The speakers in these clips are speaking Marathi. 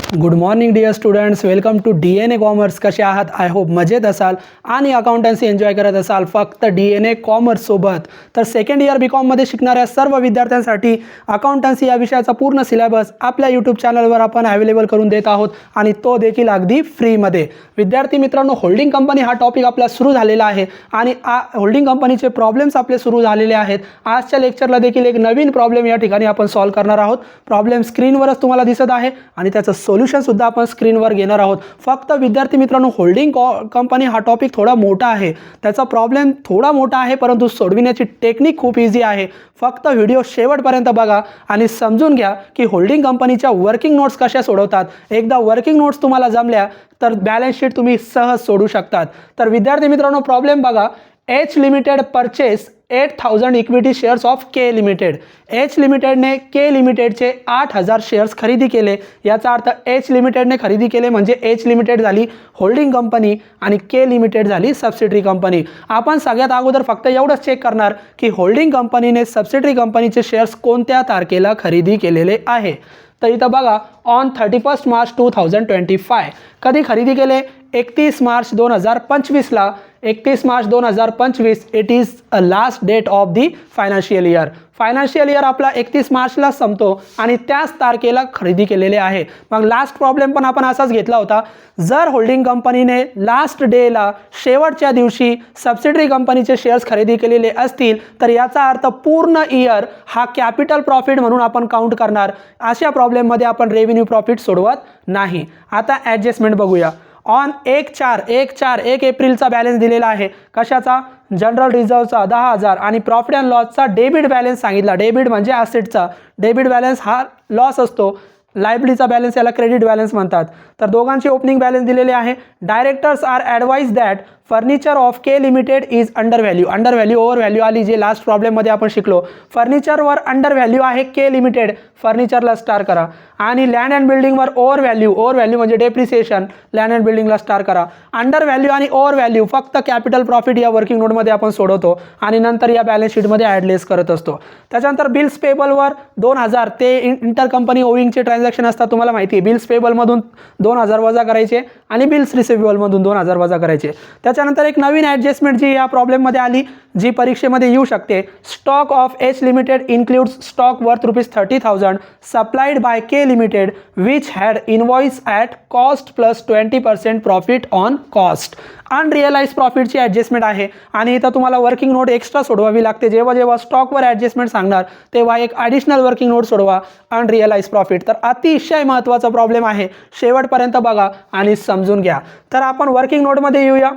Good morning dear students, welcome to DNA commerce. कसे आहात? आय होप मजेत असाल आणि अकाउंटन्सी एन्जॉय करत असाल फक्त DNA कॉमर्स सोबत. तर सेकंड इयर BCom शिकणाऱ्या सर्व विद्यार्थ्यांसाठी अकाउंटन्सी या विषयाचा पूर्ण सिलेबस आपल्या यूट्यूब चॅनलवर आपण अवेलेबल करून देत आहोत आणि तो देखील अगदी फ्रीमध्ये. विद्यार्थी मित्रांनो, होल्डिंग कंपनी हा टॉपिक आपला सुरू झालेला आहे आणि होल्डिंग कंपनीचे प्रॉब्लेम्स आपले सुरू झालेले आहेत. आजच्या लेक्चरला देखील एक नवीन प्रॉब्लेम या ठिकाणी आपण सॉल्व्ह करणार आहोत. प्रॉब्लेम स्क्रीनवरच तुम्हाला दिसत आहे आणि त्याचं सोल्युशन सुद्धा आपण स्क्रीनवर घेणार आहोत. फक्त विद्यार्थी मित्रांनो, होल्डिंग कंपनी हा टॉपिक थोडा मोठा आहे, त्याचा प्रॉब्लेम थोडा मोठा आहे, परंतु सोडविण्याची टेक्निक खूप इझी आहे. फक्त व्हिडिओ शेवटपर्यंत बघा आणि समजून घ्या की होल्डिंग कंपनीच्या वर्किंग नोट्स कशा सोडवतात. एकदा वर्किंग नोट्स तुम्हाला जमल्या तर बॅलन्स शीट तुम्ही सहज सोडू शकतात. तर विद्यार्थी मित्रांनो, प्रॉब्लेम बघा. H limited purchase 8000 equity shares of K limited. H लिमिटेडने K लिमिटेडचे 8000 शेअर्स खरेदी केले. याचा अर्थ H लिमिटेडने खरेदी केले म्हणजे H लिमिटेड झाली होल्डिंग कंपनी आणि K लिमिटेड झाली सबसिडरी कंपनी. आपण सगळ्यात अगोदर फक्त एवढंच चेक करणार की होल्डिंग कंपनीने सबसिडरी कंपनीचे शेअर्स कोणत्या तारखेला खरेदी केलेले आहे. तर इथं बघा, ऑन 31 मार्च 2025 कधी खरेदी केले? 31 मार्च 2025ला. 31 March 2025 it is a last date of the financial year. Financial year आपला 31 मार्चला संपतो आणि त्याच तारखेला खरेदी केलेले आहे. मग लास्ट प्रॉब्लेम पण आपण असाच घेतला होता. जर होल्डिंग कंपनीने लास्ट डेला शेवटच्या दिवशी सबसिडरी कंपनीचे शेअर्स खरेदी केलेले असतील तर याचा अर्थ पूर्ण इयर हा कॅपिटल प्रॉफिट म्हणून आपण काउंट करणार. अशा प्रॉब्लेममध्ये आपण रेव्हेन्यू प्रॉफिट सोडवत नाही. आता ॲडजस्टमेंट बघूया. ऑन 1 एप्रिलचा बॅलन्स दिलेला आहे. कशाचा? जनरल रिझर्वचा 10,000 आणि प्रॉफिट अँड लॉसचा डेबिट बॅलन्स सांगितला. डेबिट म्हणजे ॲसेटचा. डेबिट बॅलन्स हा लॉस असतो. लायबिलिटीचा बॅलन्स याला क्रेडिट बॅलन्स म्हणतात. तर दोघांचे ओपनिंग बॅलन्स दिलेले आहे. Directors are advise that furniture of K limited is under value. Under value over value आली, जे लास्ट प्रॉब्लेममध्ये आपण शिकलो. फर्निचरवर अंडर व्हॅल्यू आहे K लिमिटेड, फर्निचरला स्टार करा. आणि लँड अँड बिल्डिंगवर ओव्हर व्हॅल्यू म्हणजे डेप्रिसिएशन, लँड अँड बिल्डिंगला स्टार करा. अंडर व्हॅल्यू आणि ओव्हर व्हॅल्यू फक्त कॅपिटल प्रॉफिट या वर्किंग नोटमध्ये आपण सोडवतो आणि नंतर या बॅलन्स शीटमध्ये ॲडलेस करत असतो. त्याच्यानंतर बिल्स पेबलवर 2000 ते इंटर कंपनी ओविंगचे ट्रान्झॅक्शन असतात. तुम्हाला माहिती आहे, बिल्स पेबलमधून 2000 वजा करायचे आणि बिल्स रिसिवेबलमधून 2000 वजा करायचे. त्याच्यानंतर एक नवीन ॲडजस्टमेंट जी या प्रॉब्लेममध्ये आली, जी परीक्षेमध्ये येऊ शकते. Stock of H limited includes stock worth ₹30,000 supplied by K limited which had invoice at cost plus 20% profit on cost. Unrealised प्रॉफिटची ॲडजस्टमेंट आहे आणि इथं तुम्हाला वर्किंग नोट एक्स्ट्रा सोडवावी लागते. जेव्हा स्टॉकवर ॲडजस्टमेंट सांगणार तेव्हा एक ॲडिशनल वर्किंग नोट सोडवा, अनरिअलाइज प्रॉफिट. तर अतिशय महत्त्वाचा प्रॉब्लेम आहे. शेवटपर्यंत बघा आणि समजून घ्या. तर आपण वर्किंग नोटमध्ये येऊया.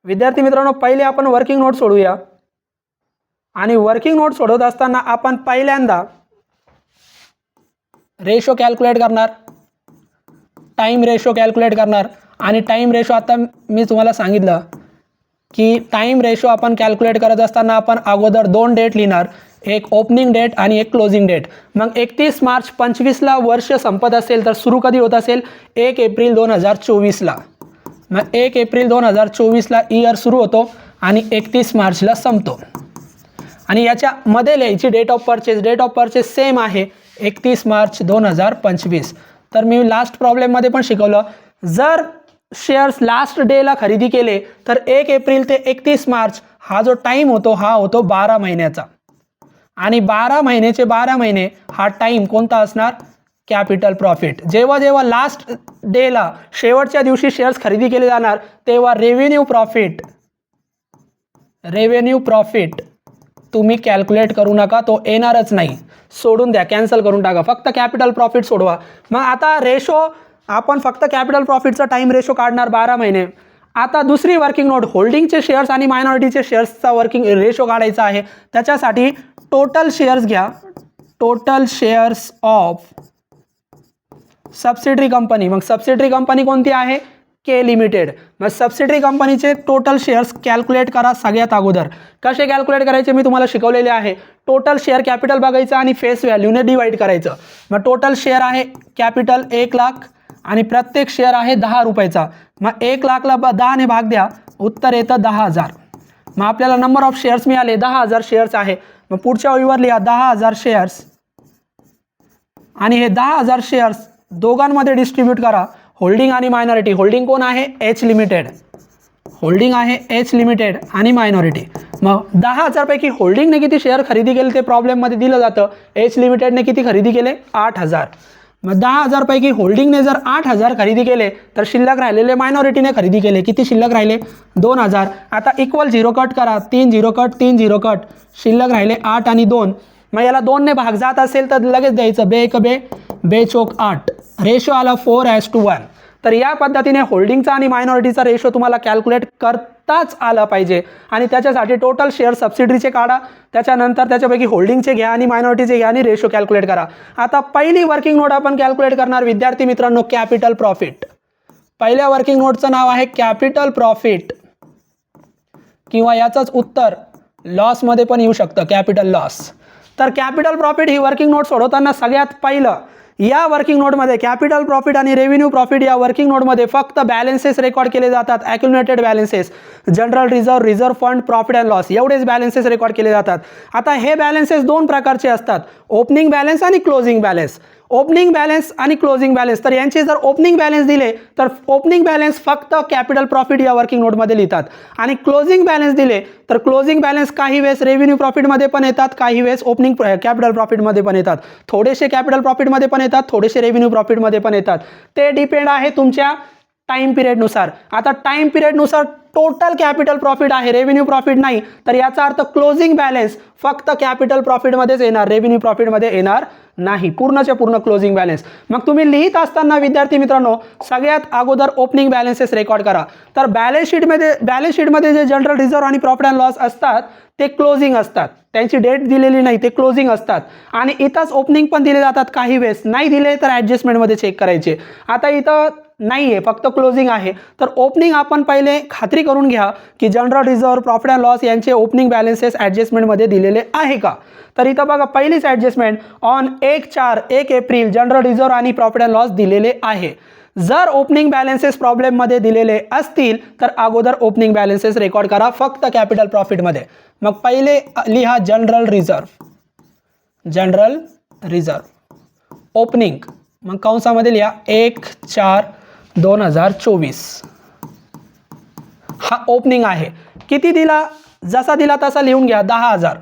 विद्यार्थी मित्रांनो, पहिले आपण वर्किंग नोट सोडूया आणि वर्किंग नोट सोडवत असताना आपण पहिल्यांदा रेशो कॅल्क्युलेट करणार, टाइम रेशो कॅल्क्युलेट करणार. आणि टाइम रेशो आता मी तुम्हाला सांगितलं की टाइम रेशो आपण कॅल्क्युलेट करत असताना आपण अगोदर 2 डेट लिहिणार, एक ओपनिंग डेट आणि एक क्लोजिंग डेट. मग 31 मार्च 25ला वर्ष संपत असेल तर सुरू कधी होत असेल? 1 एप्रिल 2024ला. मग 1 एप्रिल 2024ला इयर सुरू होतो आणि 31 मार्चला संपतो. आणि याच्यामध्ये लिहायची date of purchase. Date of purchase same आहे, 31 मार्च 2025. तर मी लास्ट प्रॉब्लेममध्ये पण शिकवलं, जर शेअर्स लास्ट डेला खरेदी केले तर 1 एप्रिल ते 31 मार्च हा जो टाईम होतो हा होतो 12 महिन्याचा. आणि 12 महिन्याचे 12 महिने हा टाईम कोणता असणार? Capital profit. जेव्हा लास्ट डेला शेवटच्या दिवशी शेअर्स खरेदी केले जाणार तेव्हा रेव्हेन्यू प्रॉफिट तुम्ही कॅल्क्युलेट करू नका, तो येणारच नाही. सोडून द्या, कॅन्सल करून टाका, फक्त कॅपिटल प्रॉफिट सोडवा. मग आता रेशो आपण फक्त कॅपिटल प्रॉफिटचा टाइम रेशो काढणार 12 महिने. आता दुसरी वर्किंग नोट, होल्डिंगचे शेअर्स आणि मायनॉरिटीचे शेअर्सचा वर्किंग रेशो काढायचा आहे. त्याच्यासाठी टोटल शेअर्स घ्या, total shares of subsidiary company. मग सबसिडरी कंपनी कोणती आहे? K limited. मग सबसिडरी कंपनीचे टोटल शेअर्स कॅल्क्युलेट करा. सगळ्यात अगोदर कसे कॅल्क्युलेट करायचे मी तुम्हाला शिकवलेले आहे. टोटल शेअर कॅपिटल बघायचं आणि फेस व्हॅल्यूने डिवाइड करायचं. मग टोटल शेअर आहे कॅपिटल 1 लाख आणि प्रत्येक शेअर आहे 10 रुपयाचा. मग 1 लाखला 10 ने भाग द्या, उत्तर येतं 10,000. मग आपल्याला नंबर ऑफ शेअर्स मिळाले 10,000 शेअर्स आहे. मग पुढच्या ओळीवर लिहा 10,000 शेअर्स आणि हे 10,000 शेअर्स दोघांमध्ये डिस्ट्रीब्यूट करा, होल्डिंग आणि मायनॉरिटी. होल्डिंग कोण आहे? H limited. होल्डिंग आहे एच लिमिटेड आणि मायनॉरिटी. मग 10,000 पैकी होल्डिंगने किती शेअर खरेदी केले ते प्रॉब्लेममध्ये दिलं जातं. एच लिमिटेडने किती खरेदी केले? 8,000. मग 10,000 पैकी होल्डिंगने जर 8,000 खरेदी केले तर शिल्लक राहिलेले मायनॉरिटीने खरेदी केले. किती शिल्लक राहिले? 2,000. आता इक्वल 0 कट करा, 3 0 कट 3 0 कट, शिल्लक राहिले 8 आणि 2. मग याला 2ने भाग जात असेल तर लगेच द्यायचं, बे एक बे, बे चोक 8, रेशो आला 4:1. तर या पद्धतीने होल्डिंगचा आणि मायनॉरिटीचा रेशो तुम्हाला कॅल्क्युलेट करताच आला पाहिजे. आणि त्याच्यासाठी टोटल शेअर सबसिडरीचे काढा, त्याच्यानंतर त्याच्यापैकी होल्डिंगचे घ्या आणि मायनॉरिटीचे घ्या आणि रेशो कॅल्क्युलेट करा. आता पहिली वर्किंग नोट आपण कॅल्क्युलेट करणार विद्यार्थी मित्रांनो, कॅपिटल प्रॉफिट. पहिल्या वर्किंग नोटचं नाव आहे कॅपिटल प्रॉफिट, किंवा याचंच उत्तर लॉसमध्ये पण येऊ शकतं, कॅपिटल लॉस. तर कॅपिटल प्रॉफिट ही वर्किंग नोट सोडवताना सगळ्यात पहिलं या वर्किंग नोटमध्ये कॅपिटल प्रॉफिट आणि रेव्हेन्यू प्रॉफिट या वर्किंग नोटमध्ये फक्त बॅलन्सेस रेकॉर्ड केले जातात. Accumulated balances, general reserve, reserve fund, profit and loss एवढेच बॅलन्सेस रेकॉर्ड केले जातात. आता हे बॅलन्सेस दोन प्रकारचे असतात, ओपनिंग बॅलन्स आणि क्लोजिंग बॅलन्स. ओपनिंग बॅलन्स आणि क्लोजिंग बॅलन्स, तर यांचे जर ओपनिंग बॅलन्स दिले तर ओपनिंग बॅलन्स फक्त कॅपिटल प्रॉफिट या वर्किंग नोटमध्ये लिहितात, आणि क्लोजिंग बॅलन्स दिले तर क्लोजिंग बॅलन्स काही वेळेस रेव्हेन्यू प्रॉफिटमध्ये पण येतात, काही वेळेस ओपनिंग कॅपिटल प्रॉफिटमध्ये पण येतात. थोडेसे कॅपिटल प्रॉफिटमध्ये पण येतात, थोडेसे रेव्हेन्यू प्रॉफिटमध्ये पण येतात. ते डिपेंड आहे तुमच्या टाइम पिरियडनुसार. आता टाइम पिरियडनुसार टोटल कॅपिटल प्रॉफिट आहे, रेव्हेन्यू प्रॉफिट नाही, तर याचा अर्थ क्लोजिंग बॅलन्स फक्त कॅपिटल प्रॉफिटमध्येच येणार, रेव्हेन्यू प्रॉफिटमध्ये येणार नाही, पूर्णच्या पूर्ण क्लोजिंग बॅलन्स. मग तुम्ही लिहित असताना विद्यार्थी मित्रांनो सगळ्यात अगोदर ओपनिंग बॅलन्सेस रेकॉर्ड करा. तर बॅलन्स शीटमध्ये जे जनरल रिझर्व्ह आणि प्रॉफिट अँड लॉस असतात ते क्लोजिंग असतात, त्यांची डेट दिलेली नाही, ते क्लोजिंग असतात. आणि इथंच ओपनिंग पण दिले जातात, काही वेळेस नाही दिले तर ॲडजस्टमेंटमध्ये चेक करायचे. आता इथं नाही आहे, फक्त क्लोजिंग आहे, तर ओपनिंग आपण पहिले खात्री करून घ्या की general reserve, profit and loss यांचे ओपनिंग बॅलन्सेस ॲडजस्टमेंटमध्ये दिलेले आहे का. तर इथं बघा पहिलीच adjustment on 1 April general reserve आणि प्रॉफिट अँड लॉस दिलेले आहे. जर ओपनिंग बॅलन्सेस प्रॉब्लेममध्ये दिलेले असतील तर अगोदर ओपनिंग बॅलन्सेस रेकॉर्ड करा फक्त कॅपिटल प्रॉफिटमध्ये. मग पहिले लिहा जनरल रिझर्व्ह ओपनिंग, मग कंसामध्ये लिहा 1/4/2024. हा ओपनिंग आहे. किती दिला? जसा दिला तसा लिहून घ्या, 10,000.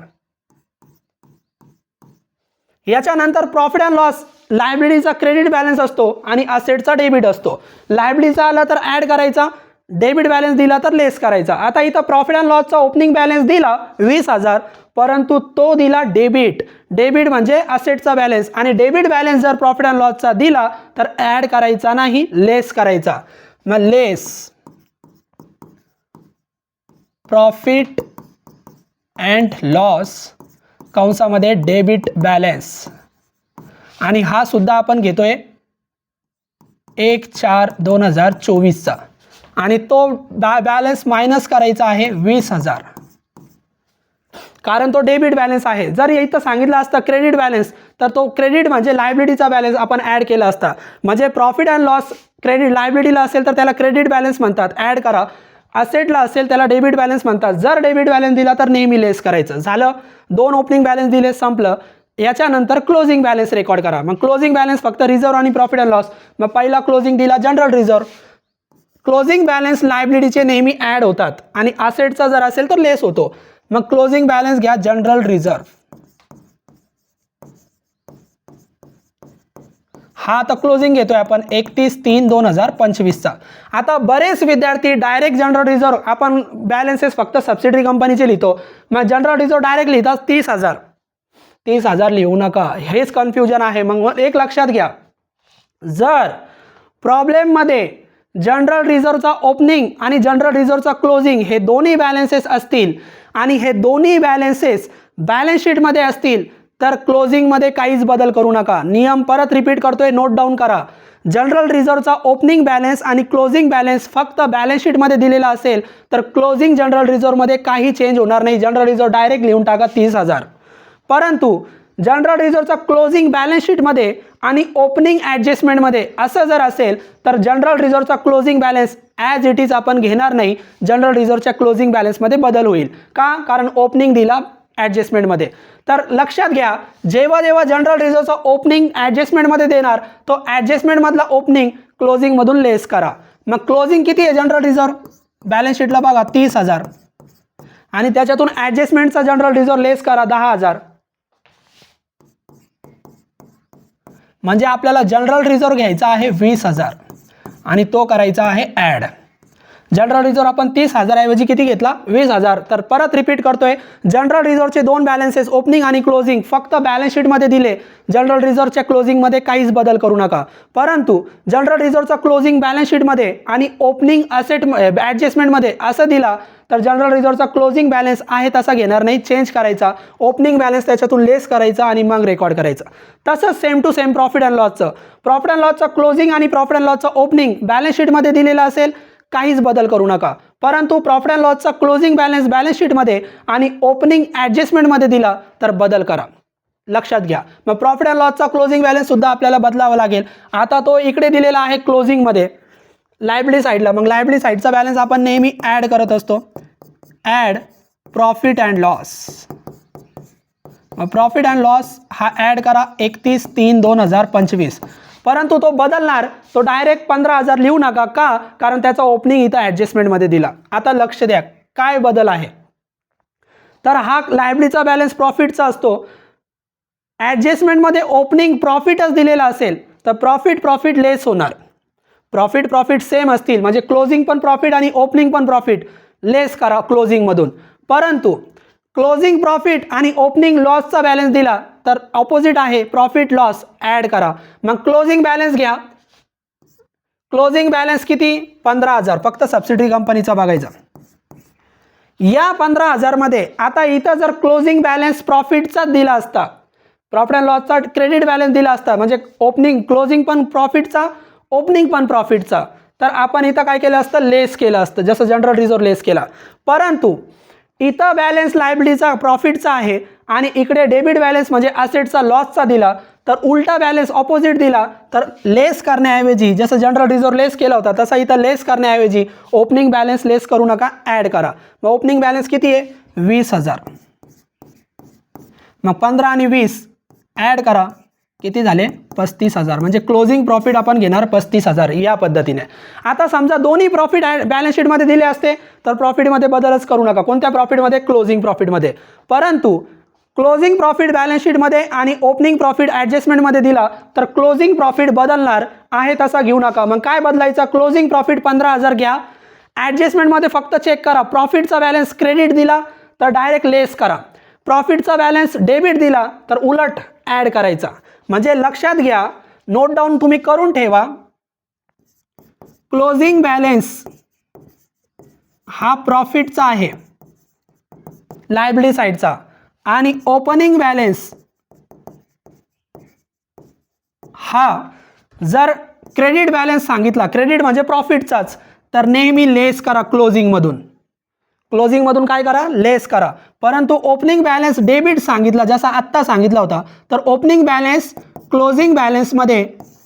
याच्यानंतर प्रॉफिट अँड लॉस, लायबिलिटीचा क्रेडिट बॅलन्स असतो आणि असेटचा डेबिट असतो. लायबिलिटीचा आला तर ॲड करायचा, डेबिट बॅलन्स दिला तर लेस करायचा. आता इथं प्रॉफिट अँड लॉसचा ओपनिंग बॅलन्स दिला 20,000, परंतु तो दिला डेबिट म्हणजे असेटचा बॅलन्स, आणि डेबिट बॅलन्स जर प्रॉफिट अँड लॉसचा दिला तर ॲड करायचा नाही, लेस करायचा. मग लेस प्रॉफिट अँड लॉस कंसामध्ये डेबिट बॅलन्स, आणि हा सुद्धा आपण घेतोय 1/4/2024चा, आणि तो बॅलन्स मायनस करायचा आहे 20,000, कारण तो डेबिट बॅलन्स आहे. जर इथं सांगितलं असतं क्रेडिट बॅलन्स तर तो क्रेडिट म्हणजे लायबिलिटीचा बॅलन्स आपण ॲड केला असता. म्हणजे प्रॉफिट अँड लॉस क्रेडिट लायबिलिटीला असेल तर त्याला क्रेडिट बॅलन्स म्हणतात, ॲड करा. असेटला असेल त्याला डेबिट बॅलन्स म्हणतात. जर डेबिट बॅलन्स दिला तर नेहमी लेस करायचं. झालं, 2 ओपनिंग बॅलन्स दिले, संपलं. याच्यानंतर क्लोजिंग बॅलन्स रेकॉर्ड करा. मग क्लोजिंग बॅलन्स फक्त रिझर्व्ह आणि प्रॉफिट अँड लॉस. मग पहिला क्लोजिंग दिला जनरल रिझर्व्ह. क्लोजिंग बॅलन्स लायबिलिटीचे नेहमी ॲड होतात आणि असेटचा जर असेल तर लेस होतो. मग क्लोजिंग बॅलन्स घ्या जनरल रिझर्व्ह. हा आता क्लोजिंग घेतोय आपण 31/3/2025चा. आता बरेच विद्यार्थी डायरेक्ट जनरल रिझर्व्ह आपण बॅलन्सेस फक्त सबसिडरी कंपनीचे लिहितो. मग जनरल रिझर्व्ह डायरेक्ट लिहितात 30,000 लिहू नका, हेच कन्फ्युजन आहे. मग एक लक्षात घ्या, जर प्रॉब्लेममध्ये जनरल रिझर्व्हचा ओपनिंग आणि जनरल रिझर्व्हचा क्लोजिंग हे दोन्ही बॅलन्सेस असतील आणि हे दोन्ही बॅलन्सेस बॅलन्स शीटमध्ये असतील तर क्लोजिंगमध्ये काहीच बदल करू नका. नियम परत रिपीट करतोय, नोट डाऊन करा. जनरल रिझर्व्हचा ओपनिंग बॅलन्स आणि क्लोजिंग बॅलन्स फक्त बॅलन्स शीटमध्ये दिलेला असेल तर क्लोजिंग जनरल रिझर्व्हमध्ये काही चेंज होणार नाही. जनरल रिझर्व्ह डायरेक्ट लिहून टाका 30,000. परंतु जनरल रिझर्व्हचा क्लोजिंग बॅलन्स शीटमध्ये आणि ओपनिंग ॲडजस्टमेंटमध्ये असं जर असेल तर जनरल रिझर्व्हचा closing balance as it is आपण घेणार नाही. जनरल रिझर्व्हच्या क्लोजिंग बॅलन्समध्ये बदल होईल. का? कारण ओपनिंग दिला ॲडजस्टमेंटमध्ये. तर लक्षात घ्या, जेव्हा जेव्हा जनरल रिझर्वचा ओपनिंग ॲडजस्टमेंटमध्ये देणार, तो ॲडजस्टमेंटमधला ओपनिंग क्लोजिंगमधून लेस करा. मग क्लोजिंग किती आहे जनरल रिझर्व? बॅलन्स शीटला बघा 30,000 आणि त्याच्यातून ॲडजस्टमेंटचा जनरल रिझर्व लेस करा 10,000. म्हणजे आपल्याला जनरल रिझर्व घ्यायचा आहे 20,000 आणि तो करायचा आहे ॲड. जनरल रिझर्व आपण 30,000 ऐवजी किती घेतला? 20,000. तर परत रिपीट करतोय, जनरल रिझर्वचे दोन बॅलन्सेस ओपनिंग आणि क्लोजिंग फक्त बॅलन्स शीटमध्ये दिले. जनरल रिझर्वच्या क्लोजिंगमध्ये काहीच बदल करू नका. परंतु जनरल रिझर्वचा क्लोजिंग बॅलन्स शीटमध्ये आणि ओपनिंग असेट ॲडजस्टमेंटमध्ये असं दिला तर जनरल रिझर्वचा क्लोजिंग बॅलन्स आहे तसा घेणार नाही, चेंज करायचा, ओपनिंग बॅलन्स त्याच्यातून लेस करायचा आणि मग रेकॉर्ड करायचं. तसंच same to same profit and लॉसचं. प्रॉफिट अँड लॉसचं क्लोजिंग आणि प्रॉफिट अँड लॉसचं ओपनिंग बॅलन्स शीटमध्ये दिलेलं असेल, काहीच बदल करू नका. परंतु प्रॉफिट अँड लॉसचा क्लोजिंग बॅलन्स बॅलन्स शीटमध्ये आणि ओपनिंग ॲडजस्टमेंटमध्ये दिला तर बदल करा. लक्षात घ्या. मग प्रॉफिट अँड लॉसचा क्लोजिंग बॅलन्स सुद्धा आपल्याला बदलावा लागेल. आता तो इकडे दिलेला आहे क्लोजिंगमध्ये लायबिलिटी साईडला. मग लायबिलिटी साईडचा बॅलन्स आपण नेहमी ॲड करत असतो, ॲड प्रॉफिट अँड लॉस. मग प्रॉफिट अँड लॉस हा ॲड करा 31/3/2025. परंतु तो बदलणार, तो डायरेक्ट 15,000 लिहू नका. का? कारण त्याचा ओपनिंग इथं ॲडजस्टमेंटमध्ये दिला. आता लक्ष द्या काय बदल आहे. तर हा लायबिलिटीचा बॅलन्स प्रॉफिटचा असतो. ॲडजस्टमेंटमध्ये ओपनिंग प्रॉफिटच दिलेला असेल तर प्रॉफिट लेस होणार. प्रॉफिट सेम असतील म्हणजे क्लोजिंग पण प्रॉफिट आणि ओपनिंग पण प्रॉफिट लेस करा क्लोजिंगमधून. परंतु क्लोजिंग प्रॉफिट आणि ओपनिंग लॉसचा बॅलन्स दिला तर ऑपोजिट आहे, प्रॉफिट लॉस ॲड करा. मग क्लोजिंग बॅलन्स घ्या. क्लोजिंग बॅलन्स किती? 15,000. फक्त सबसिडी कंपनीचा बघायचा. या 15,000 मध्ये आता इथं जर क्लोजिंग बॅलन्स प्रॉफिटचाच दिला असता, प्रॉफिट अँड लॉसचा क्रेडिट बॅलन्स दिला असता, म्हणजे ओपनिंग क्लोजिंग पण प्रॉफिटचा, ओपनिंग पण प्रॉफिटचा, तर आपण इथं काय केलं असतं? लेस केलं असतं, जसं जनरल रिझर्व लेस केला. परंतु इथं बॅलन्स लायबिलिटीचा प्रॉफिटचा आहे आणि इकडे डेबिट बॅलन्स म्हणजे असेटचा लॉसचा दिला, तर उलटा बॅलन्स ऑपोजिट दिला तर लेस करण्याऐवजी, जसं जनरल रिझर्व लेस केला होता तसा इथं लेस करण्याऐवजी ओपनिंग बॅलन्स लेस करू नका, ॲड करा. मग ओपनिंग बॅलन्स किती आहे? 20,000. मग 15 आणि 20 ॲड करा, किती झाले? 35,000. म्हणजे क्लोजिंग प्रॉफिट आपण घेणार 35,000 या पद्धतीने. आता समजा दोन्ही प्रॉफिट बॅलन्स शीटमध्ये दिले असते तर प्रॉफिटमध्ये बदलच करू नका. कोणत्या प्रॉफिटमध्ये? क्लोजिंग प्रॉफिटमध्ये. परंतु क्लोजिंग प्रॉफिट बॅलन्स शीटमध्ये आणि ओपनिंग प्रॉफिट ॲडजस्टमेंटमध्ये दिला तर क्लोजिंग प्रॉफिट बदलणार आहे तसा घेऊ नका. मग काय बदलायचं? क्लोजिंग प्रॉफिट 15,000 घ्या, ॲडजस्टमेंटमध्ये फक्त चेक करा. प्रॉफिटचा बॅलन्स क्रेडिट दिला तर डायरेक्ट लेस करा, प्रॉफिटचा बॅलन्स डेबिट दिला तर उलट ॲड करायचा. म्हणजे लक्षात घ्या, नोट डाऊन तुम्ही करून ठेवा. क्लोजिंग बॅलन्स हा प्रॉफिटचा आहे लायबिलिटी साईडचा आणि ओपनिंग बॅलन्स हा जर क्रेडिट बॅलन्स सांगितला, क्रेडिट म्हणजे प्रॉफिटचाच, तर नेहमी लेस करा क्लोजिंगमधून. क्लोजिंगमधून काय करा? लेस करा. परंतु ओपनिंग बॅलन्स डेबिट सांगितला, जसा आत्ता सांगितला होता, तर ओपनिंग बॅलन्स क्लोजिंग बॅलन्समध्ये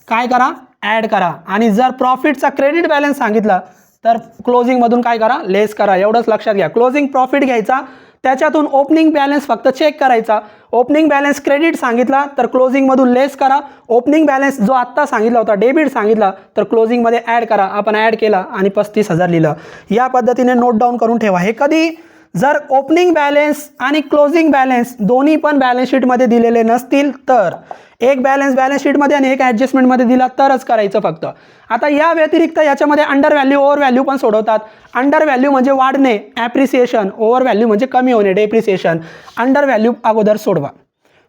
काय करा? ॲड करा. आणि जर प्रॉफिटचा क्रेडिट बॅलन्स सांगितला तर क्लोजिंगमधून काय करा? लेस करा. एवढंच लक्षात घ्या. क्लोजिंग प्रॉफिट घ्यायचा, त्याच्यातून ओपनिंग बॅलन्स फक्त चेक करायचा. ओपनिंग बॅलन्स क्रेडिट सांगितला तर क्लोजिंगमधून लेस करा. ओपनिंग बॅलन्स जो आत्ता सांगितला होता डेबिट सांगितला तर क्लोजिंगमध्ये ॲड करा. आपण ॲड केला आणि 35,000 लिहिलं. या पद्धतीने नोट डाऊन करून ठेवा. हे कधी? जर ओपनिंग बॅलन्स आणि क्लोजिंग बॅलन्स दोन्ही पण बॅलन्स शीटमध्ये दिलेले नसतील तर, एक बॅलन्स बॅलन्स शीटमध्ये आणि एक ॲडजस्टमेंटमध्ये दिला तरच करायचं फक्त. आता या व्यतिरिक्त याच्यामध्ये अंडर व्हॅल्यू, ओव्हर व्हॅल्यू पण सोडवतात. अंडर व्हॅल्यू म्हणजे वाढणे, ॲप्रिसिएशन. ओव्हर व्हॅल्यू म्हणजे कमी होणे, डेप्रिसिएशन. अंडर व्हॅल्यू अगोदर सोडवा.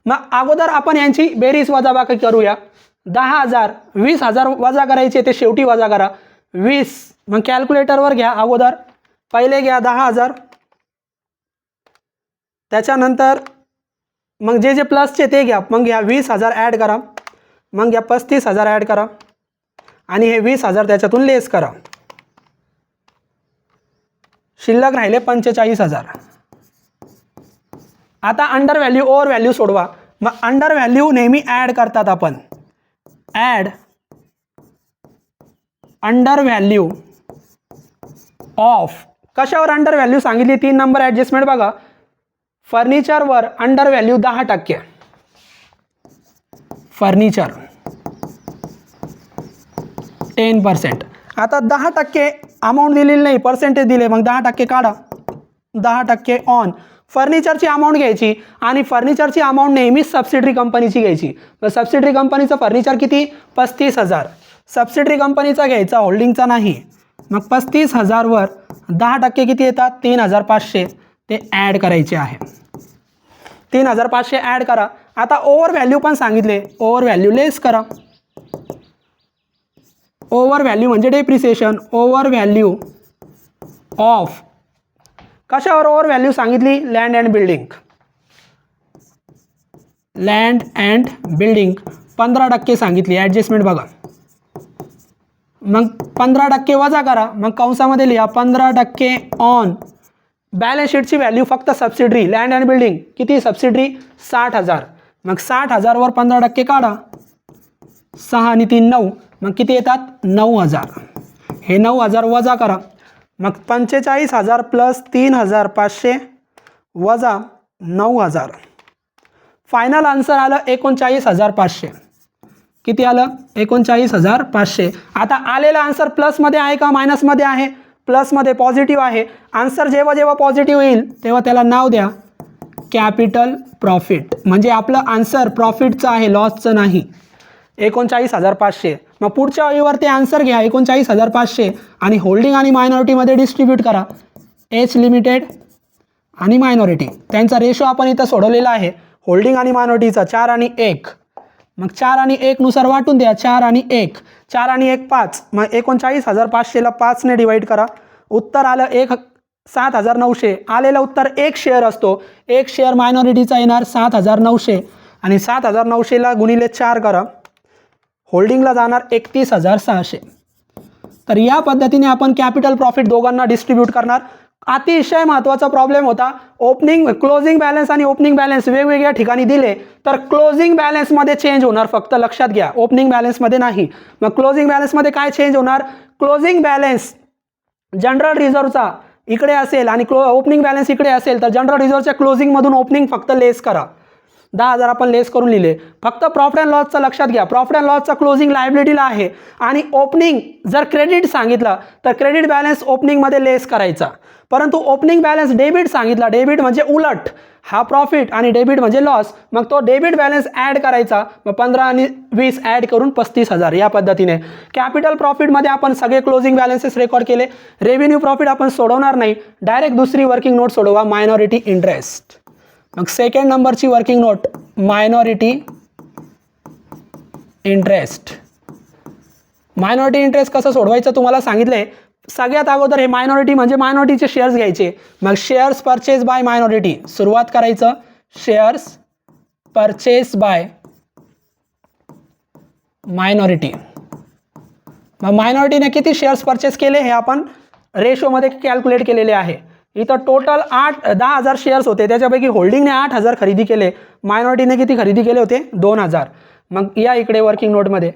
मग अगोदर आपण यांची बेरीज वजाबाकी करूया. 10,000 20,000 वजा करायचे, ते शेवटी वजा करा. 20 मग कॅल्क्युलेटरवर घ्या. अगोदर पहिले घ्या 10,000, त्याच्यानंतर मग जे प्लसचे ते घ्या. मग घ्या 20,000 ॲड करा. मग घ्या 35,000 ॲड करा आणि हे 20,000 त्याच्यातून लेस करा. शिल्लक राहिले 45,000. आता अंडर व्हॅल्यू, ओव्हर व्हॅल्यू सोडवा. मग अंडर व्हॅल्यू नेहमी ॲड करतात आपण. Add under value of. कशावर अंडर व्हॅल्यू सांगितली? 3 नंबर ॲडजस्टमेंट बघा. फर्निचरवर अंडर व्हॅल्यू 10%, फर्निचर 10%. आता 10% अमाऊंट दिलेली नाही, पर्सेंटेज दिले, मग 10% काढा. 10% ऑन फर्निचरची अमाऊंट घ्यायची आणि फर्निचरची अमाऊंट नेहमीच सबसिडरी कंपनीची घ्यायची. तर सबसिडरी कंपनीचं फर्निचर किती? 35,000. सबसिडरी कंपनीचा घ्यायचा, होल्डिंगचा नाही. मग 35,000 वर 10% किती येतात? 3,500. ते ॲड करायचे आहे. 3,500 ॲड करा. आता ओव्हर व्हॅल्यू पण सांगितले, ओव्हर व्हॅल्यू लेस करा. ओव्हर व्हॅल्यू म्हणजे डेप्रिसिएशन. ओव्हर व्हॅल्यू ऑफ कशावर ओव्हर व्हॅल्यू सांगितली? Land and building. Land and building 15% सांगितली. ॲडजस्टमेंट बघा. मग 15% वजा करा. मग कंसामध्ये लिहा 15% ऑन. बॅलन्स शीटची व्हॅल्यू फक्त सबसिडरी लँड अँड बिल्डिंग किती? सबसिडरी 60,000. मग 60,000 वर 15% काढा. 6 आणि 3 9. मग किती येतात? 9,000. हे 9,000 वजा करा. मग 45,000 प्लस 3,500 वजा 9,000. फायनल आन्सर आलं 39,500. किती आलं? 39,500. आता आलेला आन्सर प्लसमध्ये आहे का मायनसमध्ये आहे? प्लसमध्ये, पॉझिटिव्ह आहे. आन्सर जेव्हा जेव्हा पॉझिटिव्ह येईल तेव्हा त्याला नाव द्या कॅपिटल प्रॉफिट. म्हणजे आपलं आन्सर प्रॉफिटचं आहे, लॉसचं नाही. 39,500. मग पुढच्या वहीवर ते आन्सर घ्या 39,500 आणि होल्डिंग आणि मायनॉरिटीमध्ये डिस्ट्रीब्यूट करा. एच लिमिटेड आणि मायनॉरिटी त्यांचा रेशो आपण इथं सोडवलेला आहे. होल्डिंग आणि मायनॉरिटीचा 4 आणि 1. मग 4 आणि 1 नुसार वाटून द्या. 4 आणि 1, 4 आणि 1 5. मग 39,500ला 5ने डिवाईड करा. उत्तर आलं 7,900. आलेलं उत्तर 1 शेअर असतो. 1 शेअर मायनॉरिटीचा येणार 7,900 आणि 7,900ला गुणिले 4 करा. होल्डिंगला जाणार 31,600. तर या पद्धतीने आपण कॅपिटल प्रॉफिट दोघांना डिस्ट्रीब्यूट करणार. अतिशय महत्त्वाचा प्रॉब्लेम होता. क्लोजिंग बॅलन्स आणि ओपनिंग बॅलन्स वेगवेगळ्या ठिकाणी दिले तर क्लोजिंग बॅलन्समध्ये चेंज होणार, फक्त लक्षात घ्या. ओपनिंग बॅलन्समध्ये नाही. मग क्लोजिंग बॅलन्समध्ये काय चेंज होणार? क्लोजिंग बॅलन्स जनरल रिझर्वचा इकडे असेल आणि ओपनिंग बॅलन्स इकडे असेल तर जनरल रिझर्वच्या क्लोजिंगमधून ओपनिंग फक्त लेस करा. 10,000 आपण लेस करून लिहिले. फक्त प्रॉफिट अँड लॉसचा लक्षात घ्या. प्रॉफिट अँड लॉसचा क्लोजिंग लायबिलिटीला आहे आणि ओपनिंग जर क्रेडिट सांगितलं तर क्रेडिट बॅलन्स ओपनिंगमध्ये लेस करायचा. परंतु ओपनिंग बॅलन्स डेबिट सांगितला, डेबिट म्हणजे उलट, हा प्रॉफिट आणि डेबिट म्हणजे लॉस. मग तो डेबिट बॅलन्स ॲड करायचा. मग 15 आणि 20 ॲड करून 35,000. या पद्धतीने कॅपिटल प्रॉफिटमध्ये आपण सगळे क्लोजिंग बॅलन्सेस रेकॉर्ड केले. रेव्हेन्यू प्रॉफिट आपण सोडवणार नाही, डायरेक्ट दुसरी वर्किंग नोट सोडवा, मायनॉरिटी इंटरेस्ट. मग सेकंड नंबरची working note minority interest. Minority interest कसं सोडवायचं तुम्हाला सांगितलंय. सगळ्यात अगोदर हे मायनॉरिटी म्हणजे मायनॉरिटीचे शेअर्स घ्यायचे. मग शेअर्स परचेस बाय मायनॉरिटी सुरुवात करायचं. Shares purchase by minority. मग मायनॉरिटीने किती शेअर्स परचेस केले हे आपण रेशोमध्ये कॅल्क्युलेट केलेले आहे. इथं टोटल 10,000 शेअर्स होते, त्याच्यापैकी होल्डिंगने 8,000 खरेदी केले, मायनॉरिटीने किती खरेदी केले होते? 2,000. मग या इकडे वर्किंग नोटमध्ये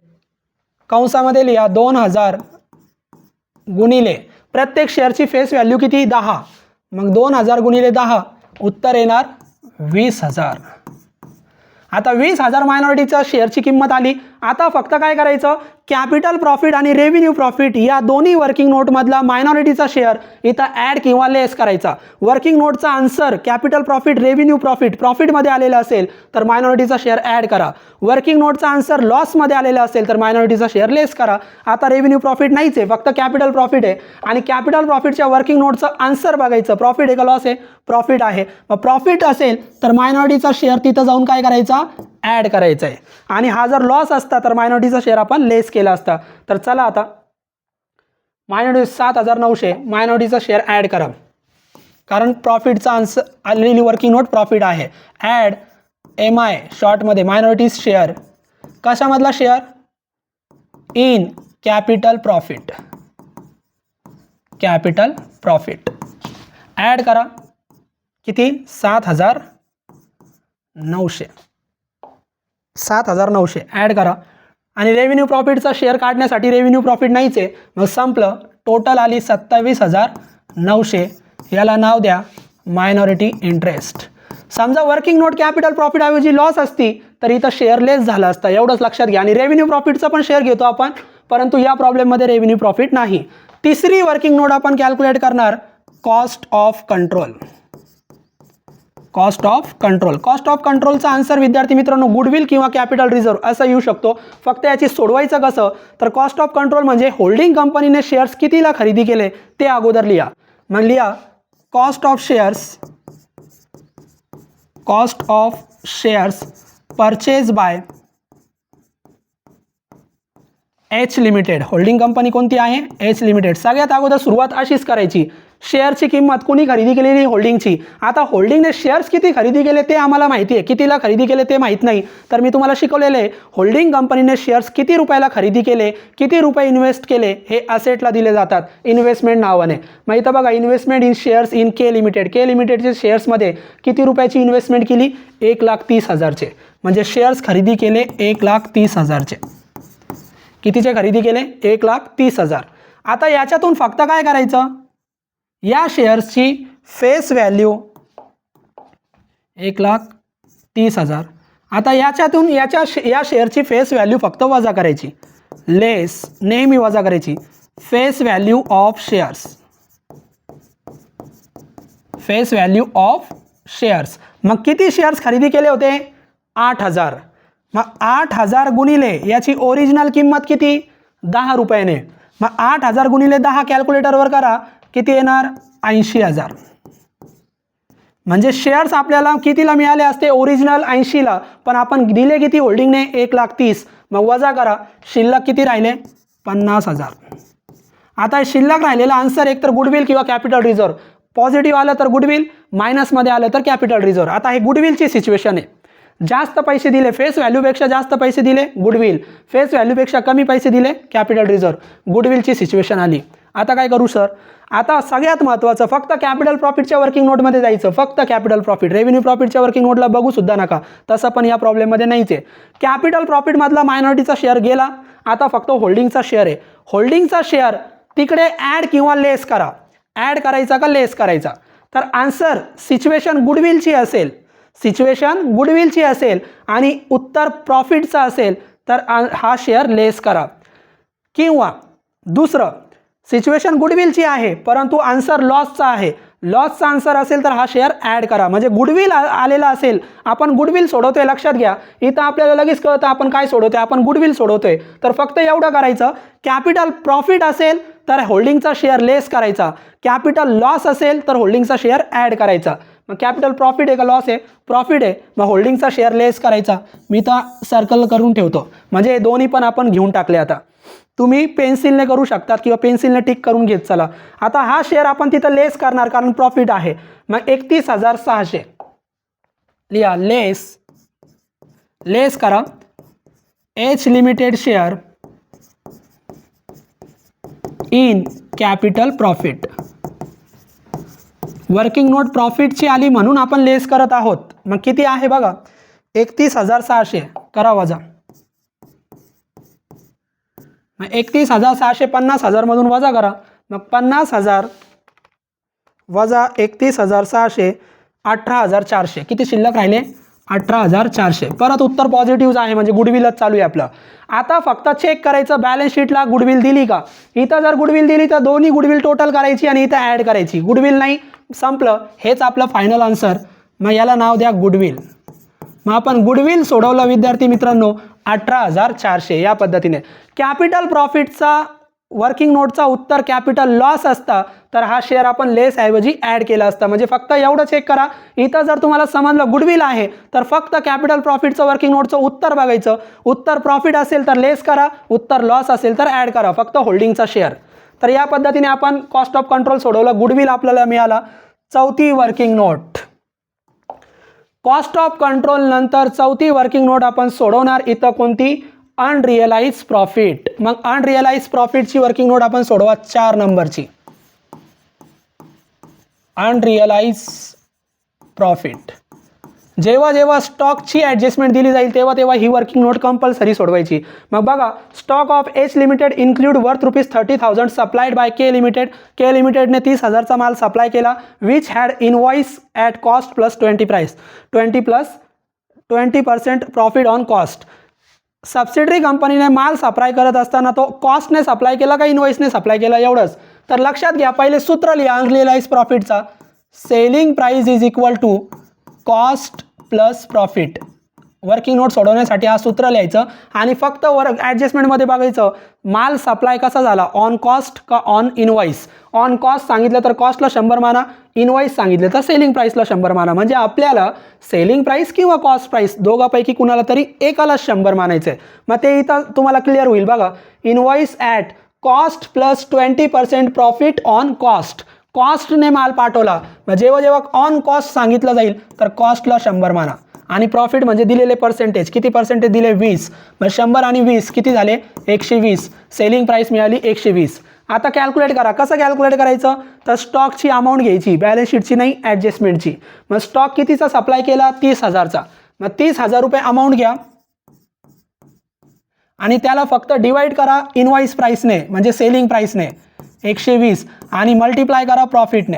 कंसामध्ये लिहा 2,000 गुणिले प्रत्येक शेअरची फेस व्हॅल्यू किती? 10. मग 2,000 गुणिले 10 उत्तर येणार 20,000. आता 20,000 मायनॉरिटीच्या शेअरची किंमत आली. आता फक्त काय करायचं? कॅपिटल प्रॉफिट आणि रेव्हेन्यू प्रॉफिट या दोन्ही वर्किंग नोटमधला मायनॉरिटीचा शेअर इथं ॲड किंवा लेस करायचा. वर्किंग नोटचा आन्सर कॅपिटल प्रॉफिट रेव्हेन्यू प्रॉफिटमध्ये आलेला असेल तर मायनॉरिटीचा शेअर ॲड करा. वर्किंग नोटचा आन्सर लॉसमध्ये आलेला असेल तर मायनॉरिटीचा शेअर लेस करा. आता रेव्हेन्यू प्रॉफिट नाहीच आहे, फक्त कॅपिटल प्रॉफिट आहे आणि कॅपिटल प्रॉफिटच्या वर्किंग नोटचं आन्सर बघायचं. प्रॉफिट आहे का लॉस आहे? प्रॉफिट आहे. मग प्रॉफिट असेल तर मायनॉरिटीचा शेअर तिथं जाऊन काय करायचा? ॲड करायचा आहे. आणि हा जर लॉस असता तर मायनॉरिटीचा शेअर आपण लेस केला असता. तर चला आता मायनॉरिटी 7,900 मायनॉरिटीचा शेअर ॲड करा, कारण प्रॉफिटचा आन्सर आलेली वर्किंग नोट प्रॉफिट आहे. ॲड MI शॉर्टमध्ये मायनॉरिटीज शेअर. कशामधला share? In capital profit. Capital profit add करा. किती? 7,900. 7,900 ॲड करा. आणि रेव्हेन्यू प्रॉफिटचा शेअर काढण्यासाठी रेव्हेन्यू प्रॉफिट नाहीच आहे, मग संपलं. टोटल आली 27,900. याला नाव द्या मायनॉरिटी इंटरेस्ट. समजा वर्किंग नोट कॅपिटल प्रॉफिट ऐवजी लॉस असती तर इथं शेअर लेस झाला असता, एवढंच लक्षात घ्या. आणि रेव्हेन्यू प्रॉफिटचा पण शेअर घेतो आपण, परंतु या प्रॉब्लेममध्ये रेव्हेन्यू प्रॉफिट नाही. तिसरी वर्किंग नोट आपण कॅल्क्युलेट करणार cost of control. Cost of control. Cost of कंट्रोलचा आन्सर विद्यार्थी मित्रांनो गुडविल किंवा कॅपिटल रिझर्व्ह असं येऊ शकतो. फक्त याची सोडवायचं कसं, तर कॉस्ट ऑफ कंट्रोल म्हणजे होल्डिंग कंपनीने शेअर्स कितीला खरेदी केले ते अगोदर लिहा. मग लिहा cost of shares, cost of shares purchase by H limited. Holding company कोणती आहे? H limited. सगळ्यात अगोदर सुरुवात अशीच करायची, शेअरची किंमत कुणी खरेदी केलेली? होल्डिंगची. आता होल्डिंगने शेअर्स किती खरेदी केले ते आम्हाला माहिती आहे, कितीला खरेदी केले ते माहीत नाही. तर मी तुम्हाला शिकवलेले आहे होल्डिंग कंपनीने शेअर्स किती रुपयाला खरेदी केले, किती रुपये इन्व्हेस्ट केले हे असेटला दिले जातात इन्व्हेस्टमेंट नावाने. मग इथं बघा investment in shares in K limited. K लिमिटेडचे शेअर्समध्ये किती रुपयाची इन्व्हेस्टमेंट केली? 1,30,000चे. म्हणजे शेअर्स खरेदी केले 1,30,000चे. कितीचे खरेदी केले? 1,30,000. आता याच्यातून फक्त काय करायचं, या शेअर्सची फेस व्हॅल्यू 1,30,000. आता याच्यातून या शेअरची फेस व्हॅल्यू फक्त वजा करायची, लेस नेहमी वजा करायची. Face value of shares, face value of shares. मग किती शेअर्स खरेदी केले होते? 8,000. मग 8,000 गुणिले याची ओरिजिनल किंमत किती? 10 रुपयाने. मग 8,000 गुणिले 10 कॅल्क्युलेटरवर करा, किती येणार? 80,000. म्हणजे शेअर्स आपल्याला कितीला मिळाले असते? ओरिजिनल 80ला, पण आपण दिले किती होल्डिंगने? 1,30,000. मग वजा करा, शिल्लक किती राहिले? 50,000. आता शिल्लक राहिलेला आन्सर एकतर गुडविल किंवा कॅपिटल रिझर्व्ह. पॉझिटिव्ह आलं तर गुडविल, मायनसमध्ये आलं तर कॅपिटल रिझर्व्ह. आता हे गुडविलची सिच्युएशन आहे. जास्त पैसे दिले, फेस व्हॅल्यूपेक्षा जास्त पैसे दिले गुडविल, फेस व्हॅल्यूपेक्षा कमी पैसे दिले कॅपिटल रिझर्व्ह. गुडविलची सिच्युएशन आली. आता काय करू सर? आता सगळ्यात महत्त्वाचं फक्त कॅपिटल प्रॉफिटच्या वर्किंग नोटमध्ये जायचं, फक्त कॅपिटल प्रॉफिट. रेव्हेन्यू प्रॉफिटच्या वर्किंग नोटला बघू सुद्धा नका, तसं पण या प्रॉब्लेममध्ये नाहीच आहे. कॅपिटल प्रॉफिटमधला मायनॉरिटीचा शेअर गेला, आता फक्त होल्डिंगचा शेअर आहे. होल्डिंगचा शेअर तिकडे ॲड किंवा लेस करा. ॲड करायचा का लेस करायचा? तर आन्सर सिच्युएशन गुडविलची असेल, सिच्युएशन गुडविलची असेल आणि उत्तर प्रॉफिटचा असेल तर हा शेअर लेस करा. किंवा दुसरं, सिच्युएशन गुडविलची आहे परंतु आन्सर लॉसचा आहे, लॉसचा आन्सर असेल तर हा शेअर ॲड करा. म्हणजे गुडविल आलेला असेल, आपण गुडविल सोडवतोय, लक्षात घ्या. इथं आपल्याला लगेच कळतं आपण काय सोडवतोय, आपण गुडविल सोडवतोय. तर फक्त एवढं करायचं, कॅपिटल प्रॉफिट असेल तर होल्डिंगचा शेअर लेस करायचा, कॅपिटल लॉस असेल तर होल्डिंगचा शेअर ॲड करायचा. मग कॅपिटल प्रॉफिट आहे का लॉस आहे? प्रॉफिट आहे. मग होल्डिंगचा शेअर लेस करायचा. मी तर सर्कल करून ठेवतो, म्हणजे दोन्ही पण आपण घेऊन टाकले. आता तुम्ही पेन्सिलने करू शकतात किंवा पेन्सिलने टिक करून घेत चला. आता हा शेअर आपण तिथं लेस करणार कारण प्रॉफिट आहे. मग 31,600 लिहा, लेस करा H limited share in capital profit. Working note प्रॉफिटची आली म्हणून आपण लेस करत आहोत. मग किती आहे बघा, 31,600 करा वजा. मग 31,600 50,000 मधून वजा करा. मग 50,000 वजा 31,600 18,400. किती शिल्लक राहिले? 18,400. परत उत्तर पॉझिटिव्ह आहे म्हणजे गुडविलच चालू आहे आपलं. आता फक्त चेक करायचं बॅलन्स शीटला गुडविल दिली का. इथं जर गुडविल दिली तर दोन्ही गुडविल टोटल करायची आणि इथं ॲड करायची. गुडविल नाही, संपलं. हेच आपलं फायनल आन्सर. मग याला नाव द्या गुडविल. मग आपण गुडविल सोडवलं विद्यार्थी मित्रांनो 18,400 या पद्धतीने. कॅपिटल प्रॉफिटचा वर्किंग नोटचा उत्तर कॅपिटल लॉस असता तर हा शेअर आपण लेस ऐवजी ॲड केला असता. म्हणजे फक्त एवढं चेक करा, इथं जर तुम्हाला समजलं गुडविल आहे तर फक्त कॅपिटल प्रॉफिटचं वर्किंग नोटचं उत्तर बघायचं. उत्तर प्रॉफिट असेल तर लेस करा, उत्तर लॉस असेल तर ॲड करा, फक्त होल्डिंगचा शेअर. तर या पद्धतीने आपण कॉस्ट ऑफ कंट्रोल सोडवलं. गुडविल आपल्याला मिळाला. चौथी working note. Cost of control नंतर चौथी वर्किंग नोट आपण सोडवणार. इथं कोणती? अनरिअलाइज प्रॉफिट. मग अनरिअलाइज प्रॉफिटची वर्किंग नोट आपण सोडवा 4 नंबरची. अनरिअलाइज प्रॉफिट. जेव्हा जेव्हा स्टॉकची ॲडजस्टमेंट दिली जाईल तेव्हा तेव्हा ही वर्किंग नोट कंपल्सरी सोडवायची. मग बघा, stock of H limited include worth ₹30,000 supplied by K limited. K लिमिटेडने 30,000चा माल सप्लाय केला, which had invoice at cost plus 20 price, 20% profit on cost. Subsidiary कंपनीने माल सप्लाय करत असताना तो कॉस्टने सप्लाय केला का इनवॉइसने सप्लाय केला एवढंच. तर लक्षात घ्या, पहिले सूत्र लिहा अनरिअलाइज प्रॉफिटचा. Selling price is equal to cost plus profit. Working note सोडवण्यासाठी हा सूत्र लिहायचं आणि फक्त ॲडजस्टमेंटमध्ये बघायचं माल सप्लाय कसा झाला, ऑन कॉस्ट का ऑन इनवॉइस. ऑन कॉस्ट सांगितलं तर कॉस्टला 100 माना, इनवॉइस सांगितलं तर सेलिंग प्राईसला 100 माना. म्हणजे आपल्याला सेलिंग प्राईस किंवा कॉस्ट प्राईस दोघांपैकी कुणाला तरी एकाला 100 मानायचं आहे. मग ते इथं तुम्हाला क्लिअर होईल बघा. Invoice at cost plus 20% profit on cost. कॉस्टने माल पाठवला, मग जेव्हा जेव्हा ऑन कॉस्ट सांगितलं जाईल तर कॉस्टला 100 माना आणि प्रॉफिट म्हणजे दिलेले पर्सेंटेज. किती पर्सेंटेज दिले? 20. मग 100 आणि 20 किती झाले? 120. सेलिंग प्राईस मिळाली 120. आता कॅल्क्युलेट करा. कसं कॅल्क्युलेट करायचं? तर स्टॉकची अमाऊंट घ्यायची, बॅलन्स शीटची नाही, ॲडजस्टमेंटची. मग स्टॉक कितीचा सप्लाय केला? 30,000चा. मग 30,000 रुपये अमाऊंट घ्या आणि त्याला फक्त डिवाइड करा इनवॉइस प्राईसने म्हणजे सेलिंग प्राईसने 120 आणि मल्टिप्लाय करा प्रॉफिटने.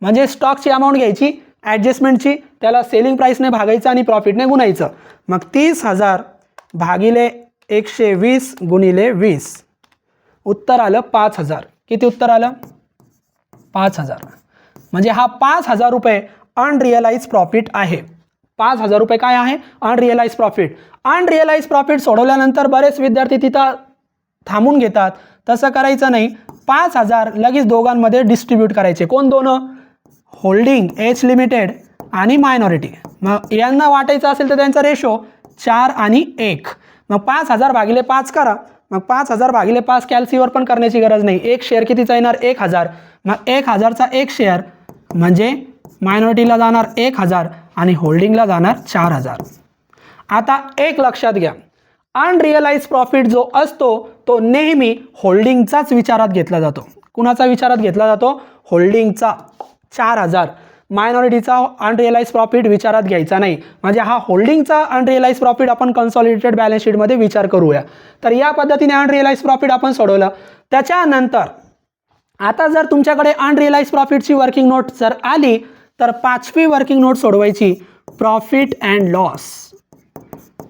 म्हणजे स्टॉकची अमाऊंट घ्यायची, ॲडजस्टमेंटची, त्याला सेलिंग प्राईसने भागायचं आणि प्रॉफिटने गुणायचं. मग 30,000 भागिले 120 गुणिले 20, उत्तर आलं 5,000. किती उत्तर आलं? 5,000. म्हणजे हा 5,000 रुपये अनरिअलाइज प्रॉफिट आहे. 5,000 रुपये काय आहे? अनरिअलाइज प्रॉफिट. अनरिअलाइज प्रॉफिट सोडवल्यानंतर बरेच विद्यार्थी तिथं थांबून घेतात. तसं करायचं नाही. 5,000 लगेच दोघांमध्ये डिस्ट्रीब्यूट करायचे. कोण दोन? होल्डिंग एच लिमिटेड आणि मायनॉरिटी. मग यांना वाटायचं असेल तर त्यांचा रेशो 4 आणि 1. मग 5,000 भागिले 5 करा. मग 5,000 भागिले 5 कॅल्सीवर पण करण्याची गरज नाही. एक शेअर कितीचा येणार? 1,000. मग 1,000चा एक शेअर म्हणजे मायनॉरिटीला जाणार 1,000 आणि होल्डिंगला जाणार 4,000. आता एक लक्षात घ्या, अनरिअलाइज प्रॉफिट जो असतो तो नेहमी होल्डिंगचाच विचारात घेतला जातो. कुणाचा विचारात घेतला जातो? होल्डिंगचा. 4,000. मायनॉरिटीचा अनरिअलाइज प्रॉफिट विचारात घ्यायचा नाही. म्हणजे हा होल्डिंगचा अनरिअलाइज प्रॉफिट आपण कन्सॉलिडेटेड बॅलन्स शीटमध्ये विचार करूया. तर या पद्धतीने अनरिअलाइज प्रॉफिट आपण सोडवलं. त्याच्यानंतर आता जर तुमच्याकडे अनरिअलाइज प्रॉफिटची वर्किंग नोट जर आली तर 5वी वर्किंग नोट सोडवायची, प्रॉफिट अँड लॉस.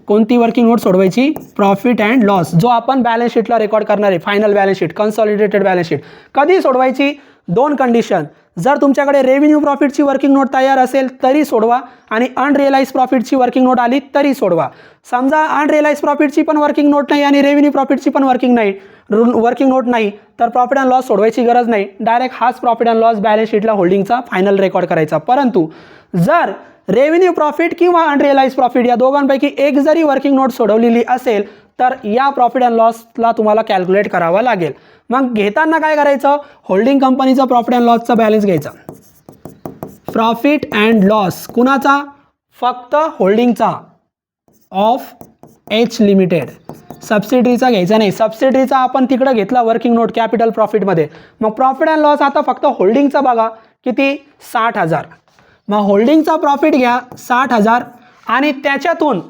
कोणती वर्किंग नोट सोडवायची? प्रॉफिट अँड लॉस, जो आपण बॅलन्स शीटला रेकॉर्ड करणार आहे, final balance sheet, consolidated balance sheet. कधी सोडवायची? 2 कंडिशन. जर तुमच्याकडे रेव्हेन्यू प्रॉफिटची वर्किंग नोट तयार असेल तरी सोडवा आणि अनरिअलाइज प्रॉफिटची वर्किंग नोट आली तरी सोडवा. समजा अनरिअलाइज प्रॉफिटची पण वर्किंग नोट नाही आणि रेव्हेन्यू प्रॉफिटची पण वर्किंग नोट नाही तर प्रॉफिट अँड लॉस सोडवायची गरज नाही. डायरेक्ट हाच प्रॉफिट अँड लॉस बॅलन्स शीटला होल्डिंगचा फायनल रेकॉर्ड करायचा. परंतु जर रेव्हेन्यू प्रॉफिट किंवा अनरिअलाइज प्रॉफिट या दोघांपैकी एक जरी वर्किंग नोट सोडवलेली असेल तर या प्रॉफिट अँड लॉसला तुम्हाला कॅल्क्युलेट करावं लागेल. मग घेताना काय करायचं? होल्डिंग कंपनीचा प्रॉफिट अँड लॉसचा बॅलन्स घ्यायचा. प्रॉफिट अँड लॉस कुणाचा? फक्त होल्डिंगचा ऑफ एच लिमिटेड. सबसिडरीचा घ्यायचा नाही. सबसिडरीचा आपण तिकडं घेतला वर्किंग नोट कॅपिटल प्रॉफिटमध्ये. मग प्रॉफिट अँड लॉस आता फक्त होल्डिंगचा बघा. किती? 60,000. मग होल्डिंगचा प्रॉफिट घ्या 60,000 आणि त्याच्यातून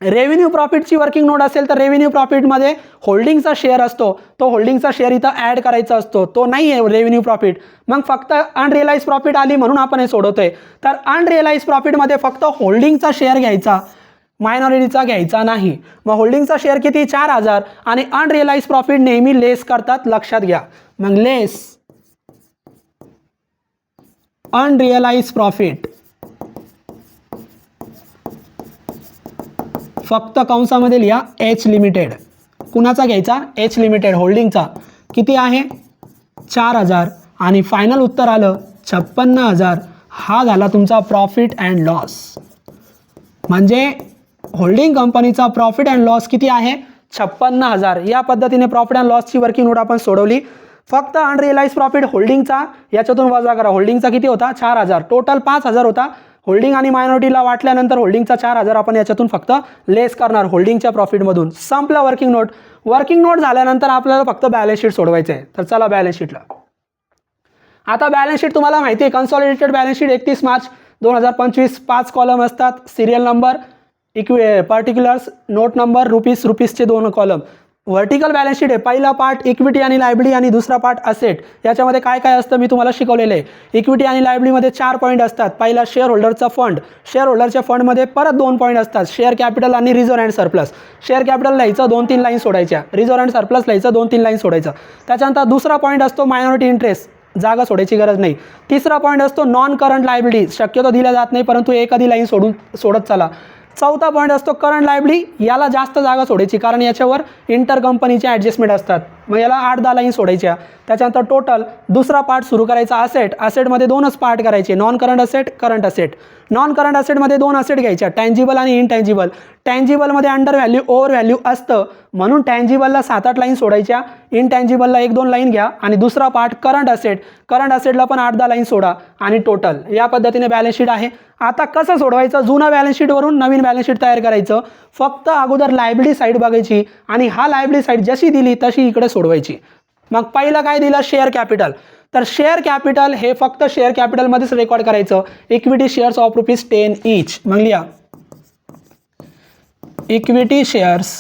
रेव्हेन्यू प्रॉफिटची वर्किंग नोट असेल तर रेव्हेन्यू प्रॉफिटमध्ये होल्डिंगचा शेअर असतो, तो होल्डिंगचा शेअर इथं ॲड करायचा असतो, तो नाही आहे रेव्हेन्यू प्रॉफिट. मग फक्त अनरिअलाइज प्रॉफिट आली म्हणून आपण हे सोडवतोय. तर अनरिअलाइज प्रॉफिटमध्ये फक्त होल्डिंगचा शेअर घ्यायचा, मायनॉरिटीचा घ्यायचा नाही. मग होल्डिंगचा शेअर किती? 4,000 आणि अनरिअलाइज प्रॉफिट नेहमी लेस करतात, लक्षात घ्या. मग लेस अनरिअलाइज प्रॉफिट फक्त कंसामध्ये लिहा एच लिमिटेड. कुणाचा घ्यायचा? एच लिमिटेड होल्डिंगचा. किती आहे? 4,000 आणि फायनल उत्तर आलं 56,000. हा झाला तुमचा प्रॉफिट अँड लॉस. म्हणजे होल्डिंग कंपनीचा प्रॉफिट अँड लॉस किती आहे? 56,000. या पद्धतीने प्रॉफिट अँड लॉसची वर्किंग नोट आपण सोडवली. फक्त अनरिअलाइज प्रॉफिट होल्डिंगचा याच्यातून वजा करा. होल्डिंगचा किती होता? 4,000. टोटल 5,000 होता. होल्डिंग आणि मायनॉरिटीला वाटल्यानंतर होल्डिंगचा 4,000 आपण याच्यातून फक्त लेस करणार होल्डिंगच्या प्रॉफिटमधून. संपला वर्किंग नोट. वर्किंग नोट झाल्यानंतर आपल्याला फक्त बॅलन्स शीट सोडवायचं आहे. तर चला बॅलन्स शीटला. आता बॅलन्स शीट तुम्हाला माहिती आहे, consolidated balance sheet 31 March 2025 5 column असतात, serial number, particulars, note number, रुपीसचे 2 कॉलम. व्हर्टिकल बॅलन्स शीट आहे. पहिला पार्ट इक्विटी आणि लायबिलिटी आणि दुसरा पार्ट असेट. याच्यामध्ये काय काय असतं मी तुम्हाला शिकवलेलं आहे. इक्विटी आणि लायबिलिटीमध्ये 4 पॉईंट असतात. पहिला शेअर होल्डरचा फंड, शेअर होल्डरच्या फंडमध्ये परत 2 पॉईंट असतात, शेअर कॅपिटल आणि reserve and surplus. Share capital लिहायचं 2-3 लाईन सोडायच्या, रिझर्व्ह अँड सरप्लस लिहायचं 2-3 लाईन सोडायचं. त्याच्यानंतर दुसरा पॉईंट असतो मायनॉरिटी इंटरेस्ट, जागा सोडायची गरज नाही. तिसरा पॉईंट असतो नॉन करंट लायबिलिटी, शक्यतो दिल्या जात नाही परंतु एखादी लाईन सोडत चला. चौथा पॉईंट असतो करंट लायबिलिटी, याला जास्त जागा सोडायची कारण याच्यावर इंटर कंपनीचे ॲडजस्टमेंट असतात, मग याला 8-10 लाईन सोडायच्या. त्याच्यानंतर टोटल दुसरा पार्ट सुरू करायचा असेट. असेटमध्ये 2च पार्ट करायचे, non current asset, current asset. Non current असेटमध्ये 2 असेट घ्यायच्या, टँजिबल आणि इनटँजिबल. टँजिबलमध्ये अंडर व्हॅल्यू ओव्हर व्हॅल्यू असतं म्हणून टँजिबलला 7-8 लाईन सोडायच्या, इनटँजिबलला 1-2 लाईन घ्या आणि दुसरा पार्ट करंट असेट, करंट असेटला पण 8-10 लाईन सोडा आणि टोटल. या पद्धतीने बॅलन्स शीट आहे. आता कसं सोडवायचं, जुना बॅलन्स शीटवरून नवीन बॅलन्स शीट तयार करायचं. फक्त अगोदर लायबिलिटी साईड बघायची आणि हा लायबिलिटी साईड जशी दिली तशी इकडे सोडवायची. मग पहिलं काय दिलं, शेअर कॅपिटल. तर शेअर कॅपिटल हे फक्त शेअर कॅपिटलमध्येच रेकॉर्ड करायचं. Equity shares of ₹10 each. मग लिहा इक्विटी शेअर्स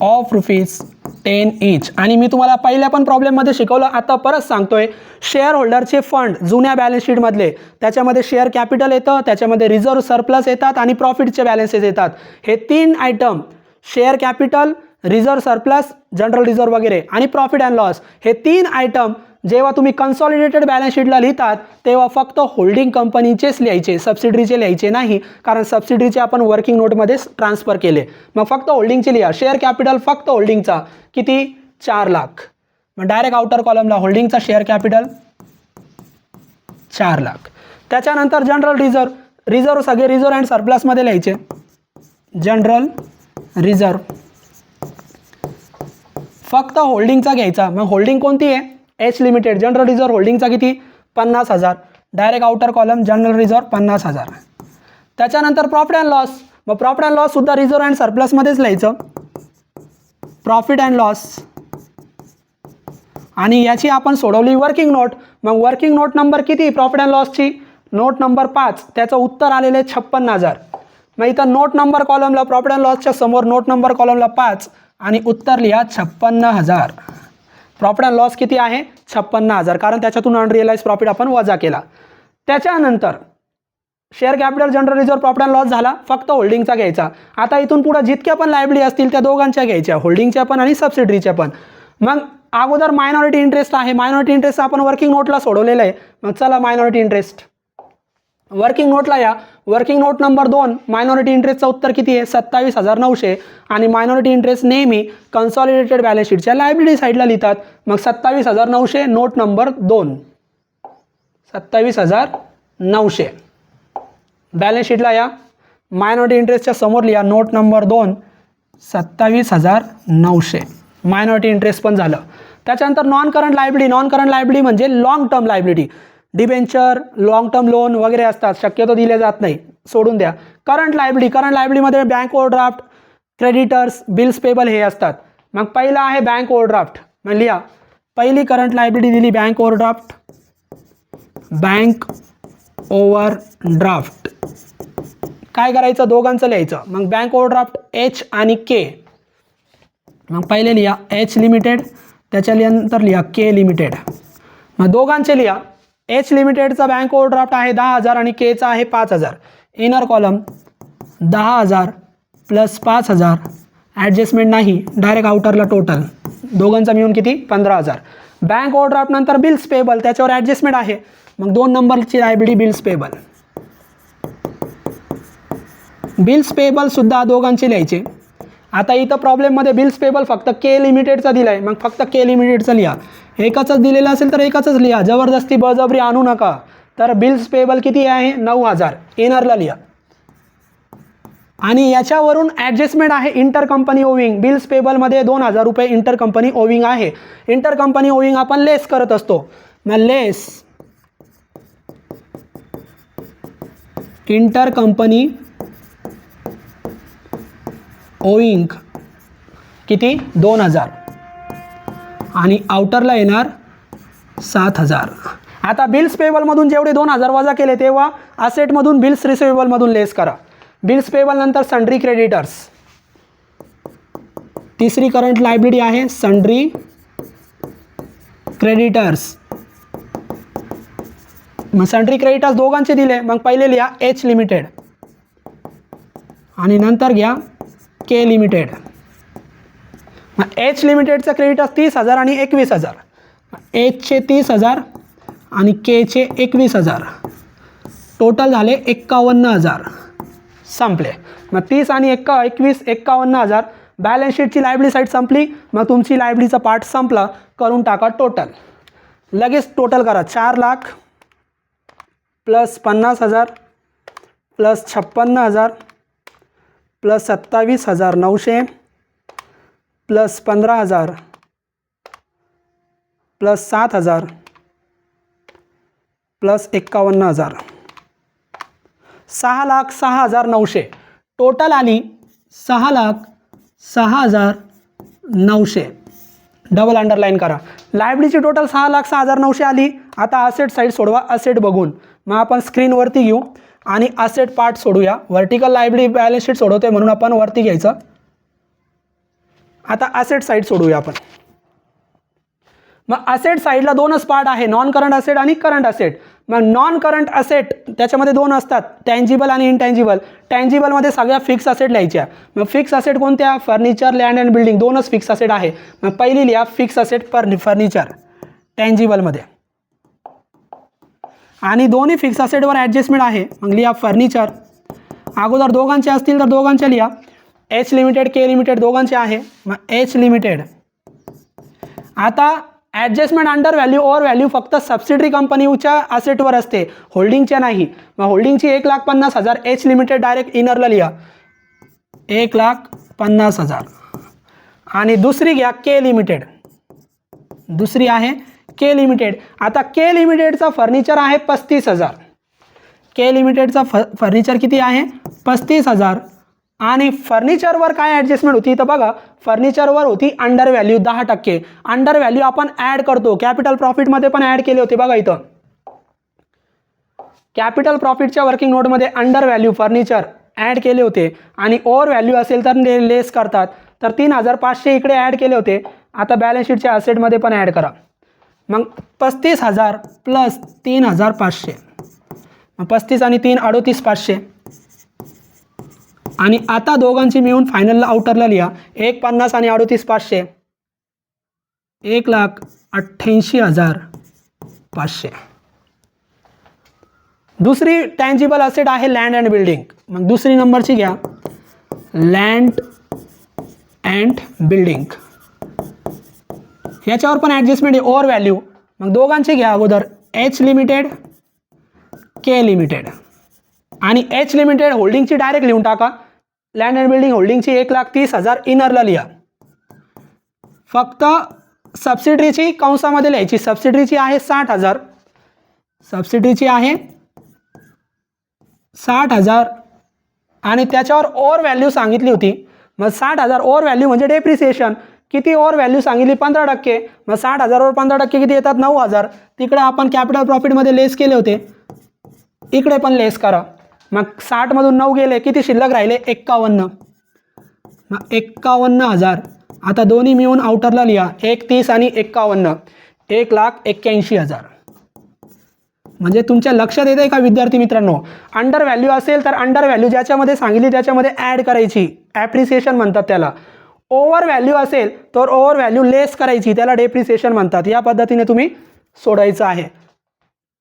ऑफ ₹10 ईच. आणि मी तुम्हाला पहिल्या पण प्रॉब्लेममध्ये शिकवलं, आता परत सांगतोय. शेअर होल्डरचे फंड जुन्या बॅलन्स शीटमधले, त्याच्यामध्ये शेअर कॅपिटल येतं, त्याच्यामध्ये रिझर्व्ह सरप्लस येतात आणि प्रॉफिटचे बॅलन्सेस येतात. हे 3 item, share capital, reserve surplus, general reserve वगैरे आणि प्रॉफिट अँड लॉस, हे 3 आयटम जेव्हा तुम्ही कन्सॉलिडेटेड बॅलन्स शीटला लिहितात तेव्हा फक्त होल्डिंग कंपनीचेच लिहायचे, सबसिडरीचे लिहायचे नाही, कारण सबसिडरीचे आपण वर्किंग नोटमध्ये ट्रान्सफर केले. मग फक्त होल्डिंगचे लिहा. शेअर कॅपिटल फक्त होल्डिंगचा किती, 4 लाख. मग direct outer कॉलमला होल्डिंगचा share capital 4 lakh. त्याच्यानंतर जनरल रिझर्व्ह सगळे रिझर्व्ह अँड सरप्लसमध्ये लिहायचे. जनरल रिझर्व्ह फक्त होल्डिंगचा घ्यायचा. मग होल्डिंग कोणती आहे, एच लिमिटेड. जनरल रिझर्व्ह होल्डिंगचा किती, 50,000. Direct outer column general reserve 50,000. त्याच्यानंतर प्रॉफिट अँड लॉस. मग प्रॉफिट अँड लॉस सुद्धा रिझर्व्ह अँड सरप्लसमध्येच लिहायचं, प्रॉफिट अँड लॉस. आणि याची आपण सोडवली वर्किंग नोट. मग वर्किंग नोट नंबर किती प्रॉफिट अँड लॉसची, नोट नंबर 5. त्याचं उत्तर आलेलं आहे 56,000. मग इथं नोट नंबर कॉलमला प्रॉफिट अँड लॉसच्या समोर नोट नंबर कॉलमला 5 आणि उत्तर लिहा 56,000. प्रॉफिट अँड लॉस किती आहे, 56,000, कारण त्याच्यातून अनरिअलाइज प्रॉफिट आपण वजा केला. त्याच्यानंतर share capital, general reserve, profit and loss झाला, फक्त होल्डिंगचा घ्यायचा. आता इथून पुढे जितक्या पण लायबिलिटी असतील त्या दोघांच्या घ्यायच्या, होल्डिंगच्या पण आणि सबसिडरीच्या पण. मग अगोदर मायनॉरिटी इंटरेस्ट आहे. मायनॉरिटी इंटरेस्ट आपण वर्किंग नोटला सोडवलेलं आहे. मग चला मायनॉरिटी इंटरेस्ट वर्किंग नोटला या. वर्किंग नोट नंबर 2, मायनॉरिटी इंटरेस्टचं उत्तर किती आहे, 27,900. आणि मायनॉरिटी इंटरेस्ट नेहमी कन्सॉलिडेटेड बॅलन्स शीटच्या लायबिलिटी साईडला लिहितात. मग 27,900 नोट नंबर 2, 27,900 बॅलन्स शीटला या. मायनॉरिटी इंटरेस्टच्या समोर लिहा नोट नंबर 2, 27,900. मायनॉरिटी इंटरेस्ट पण झालं. त्याच्यानंतर non current liability. Non current liability म्हणजे long term liability, debenture, long term loan वगैरे असतात, शक्यतो दिले जात नाही, सोडून द्या. Current liability. करंट लायबिलिटीमध्ये bank overdraft, creditors, bills payable हे असतात. मग पहिला आहे बँक ओव्हरड्राफ्ट. मग लिहा पहिली करंट लायबिलिटी दिली बँक ओव्हरड्राफ्ट. बँक ओव्हरड्राफ्ट काय करायचं, दोघांचं लिहायचं. मग बँक ओव्हरड्राफ्ट एच आणि के. मग पहिले लिहा एच लिमिटेड, त्याच्यानंतर लिहा के लिमिटेड. मग दोघांचे लिहा. एच लिमिटेडचा बँक ओव्हरड्राफ्ट आहे 10,000 आणि केचा आहे 5,000. Inner column 10,000 + 5,000. ॲडजस्टमेंट नाही, डायरेक्ट आउटरला टोटल. दोघांचा मिळून किती, 15,000. बँक ओव्हरड्राफ्ट नंतर बिल्स पेबल, त्याच्यावर ॲडजस्टमेंट आहे. मग 2 नंबरची liability bills payable. Bills payable सुद्धा दोघांचे लिहायचे. आता इथं प्रॉब्लेममध्ये बिल्स पेबल फक्त के लिमिटेडचा दिला आहे. मग फक्त के लिमिटेडचा लिहा. एकाच दिलेलं असेल तर एकाच लिहा, जबरदस्ती बळजबरी आणू नका. तर बिल्स पेबल किती आहे, 9,000. इनरला लिहा. आणि याच्यावरून ॲडजस्टमेंट आहे इंटर कंपनी ओविंग. बिल्स पेबलमध्ये 2,000 रुपये इंटर कंपनी ओविंग आहे. इंटर कंपनी ओविंग आपण लेस करत असतो. मग लेस इंटर कंपनी ओविंग किती, 2,000. आणि आउटरला येणार 7,000. आता बिल्स पेबलमधून जेवढे 2000 वजा केले तेव्हा असेटमधून बिल्स रिसिवेबलमधून लेस करा. बिल्स पेबल नंतर सन्ड्री क्रेडिटर्स, तिसरी करंट लायबिलिटी आहे सन्ड्री क्रेडिटर्स. मग सन्ड्री क्रेडिटर्स दोघांचे दिले, मग पहिले लिहा एच लिमिटेड आणि नंतर घ्या के लिमिटेड. मग एच लिमिटेडचं क्रेडिटर्स 30,000 आणि 21,000. एचचे 30,000 आणि केचे 21,000, टोटल झाले 51,000. संपले. मग 30 आणि 21 51,000. बॅलन्स शीटची लायबिलिटी साईड संपली. मग तुमची लायबिलिटीचा पार्ट संपला. करून टाका टोटल. लगेच टोटल करा. 4 lakh plus 50,000 plus 56,000 plus 27,900 plus 15,000 plus 7,000 plus 51,000. 6,06,900 total आली. 6,06,900. डबल अंडरलाईन करा. लायबिलिटीची टोटल 6,06,900 आली. आता असेट साईड सोडवा. असेट बघून मग आपण स्क्रीनवरती घेऊ आणि असेट पार्ट सोडूया. व्हर्टिकल लायबिलिटी बॅलन्स शीट सोडवते म्हणून आपण वरती घ्यायचं. आता असेट साईड सोडूया आपण. मग असेट साईडला 2च पार्ट आहे, नॉन करंट असेट आणि करंट असेट. मग नॉन करंट असेट त्याच्यामध्ये 2 असतात, टँजिबल आणि इनटँजिबल. टँजिबलमध्ये सगळ्या फिक्स असेट लिहायच्या. मग फिक्स असेट कोणत्या? Furniture, land and building. 2च फिक्स असेट आहे. मग पहिली लिहा फिक्स असेट फर्निचर टँजिबलमध्ये. आणि दोन्ही फिक्स असेटवर ॲडजस्टमेंट आहे. मग लिहा फर्निचर. अगोदर दोघांचे असतील तर दोघांचे लिहा. एच लिमिटेड के लिमिटेड दोघांचे आहे. मग एच लिमिटेड. आता adjustment under value over value फक्त सबसिडरी कंपनीच्या असेटवर असते, होल्डिंगच्या नाही. मग होल्डिंगची 1,50,000. एच लिमिटेड डायरेक्ट इनरला लिहा 1,50,000. आणि दुसरी घ्या के लिमिटेड. दुसरी आहे के लिमिटेड. आता के लिमिटेडचा फर्निचर आहे 35,000. के लिमिटेडचा फर्निचर किती आहे? 35,000. आणि फर्निचरवर काय ॲडजस्टमेंट होती तर बघा, फर्निचरवर होती अंडर व्हॅल्यू 10%. अंडर व्हॅल्यू आपण ॲड करतो. कॅपिटल प्रॉफिटमध्ये पण ॲड केले होते बघा इथं. कॅपिटल प्रॉफिटच्या वर्किंग नोटमध्ये अंडर व्हॅल्यू फर्निचर ॲड केले होते. आणि ओव्हर व्हॅल्यू असेल तर लेस करतात. तर 3,500 इकडे ॲड केले होते. आता बॅलन्स शीटच्या असेटमध्ये पण ॲड करा. मग 35,000 प्लस 3,500. मग 35 आणि 3 38,500. आणि आता दोघांची मिळून फायनल आउटरला लिहा 1,50,000 आणि 38,500. 1,88,500. दुसरी टँजिबल असेट आहे लँड अँड बिल्डिंग. मग दुसरी नंबरची घ्या लँड अँड बिल्डिंग. याच्यावर पण ॲडजस्टमेंट आहे ओव्हर व्हॅल्यू. मग दोघांची घ्या अगोदर एच लिमिटेड के लिमिटेड. आणि एच लिमिटेड होल्डिंगची डायरेक्ट लिहून टाका. लँड अँड बिल्डिंग होल्डिंगची 1,30,000 इनरला लिहा. फक्त सबसिडरीची कंसामध्ये लिहायची. सबसिडरीची आहे 60,000. सबसिडरीची आहे 60,000 आणि त्याच्यावर ओव्हर व्हॅल्यू सांगितली होती. मग 60,000 ओव्हर व्हॅल्यू म्हणजे डेप्रिसिएशन. किती ओव्हर व्हॅल्यू सांगितली? 15%. मग 60,000वर 15% किती येतात? 9,000. तिकडे आपण कॅपिटल प्रॉफिटमध्ये लेस केले होते, इकडे पण लेस करा. मग 60मधून 9 गेले, किती शिल्लक राहिले? 51. मग 51,000. आता दोन्ही मिळून आउटरला लिहा 1,30,000 आणि 51. 1,81,000. म्हणजे तुमच्या लक्षात येते का विद्यार्थी मित्रांनो? अंडर व्हॅल्यू असेल तर अंडर व्हॅल्यू ज्याच्यामध्ये सांगितली त्याच्यामध्ये ॲड करायची, ॲप्रिसिएशन म्हणतात त्याला. ओव्हर व्हॅल्यू असेल तर ओव्हर व्हॅल्यू लेस करायची, त्याला डेप्रिसिएशन म्हणतात. या पद्धतीने तुम्ही सोडायचं आहे.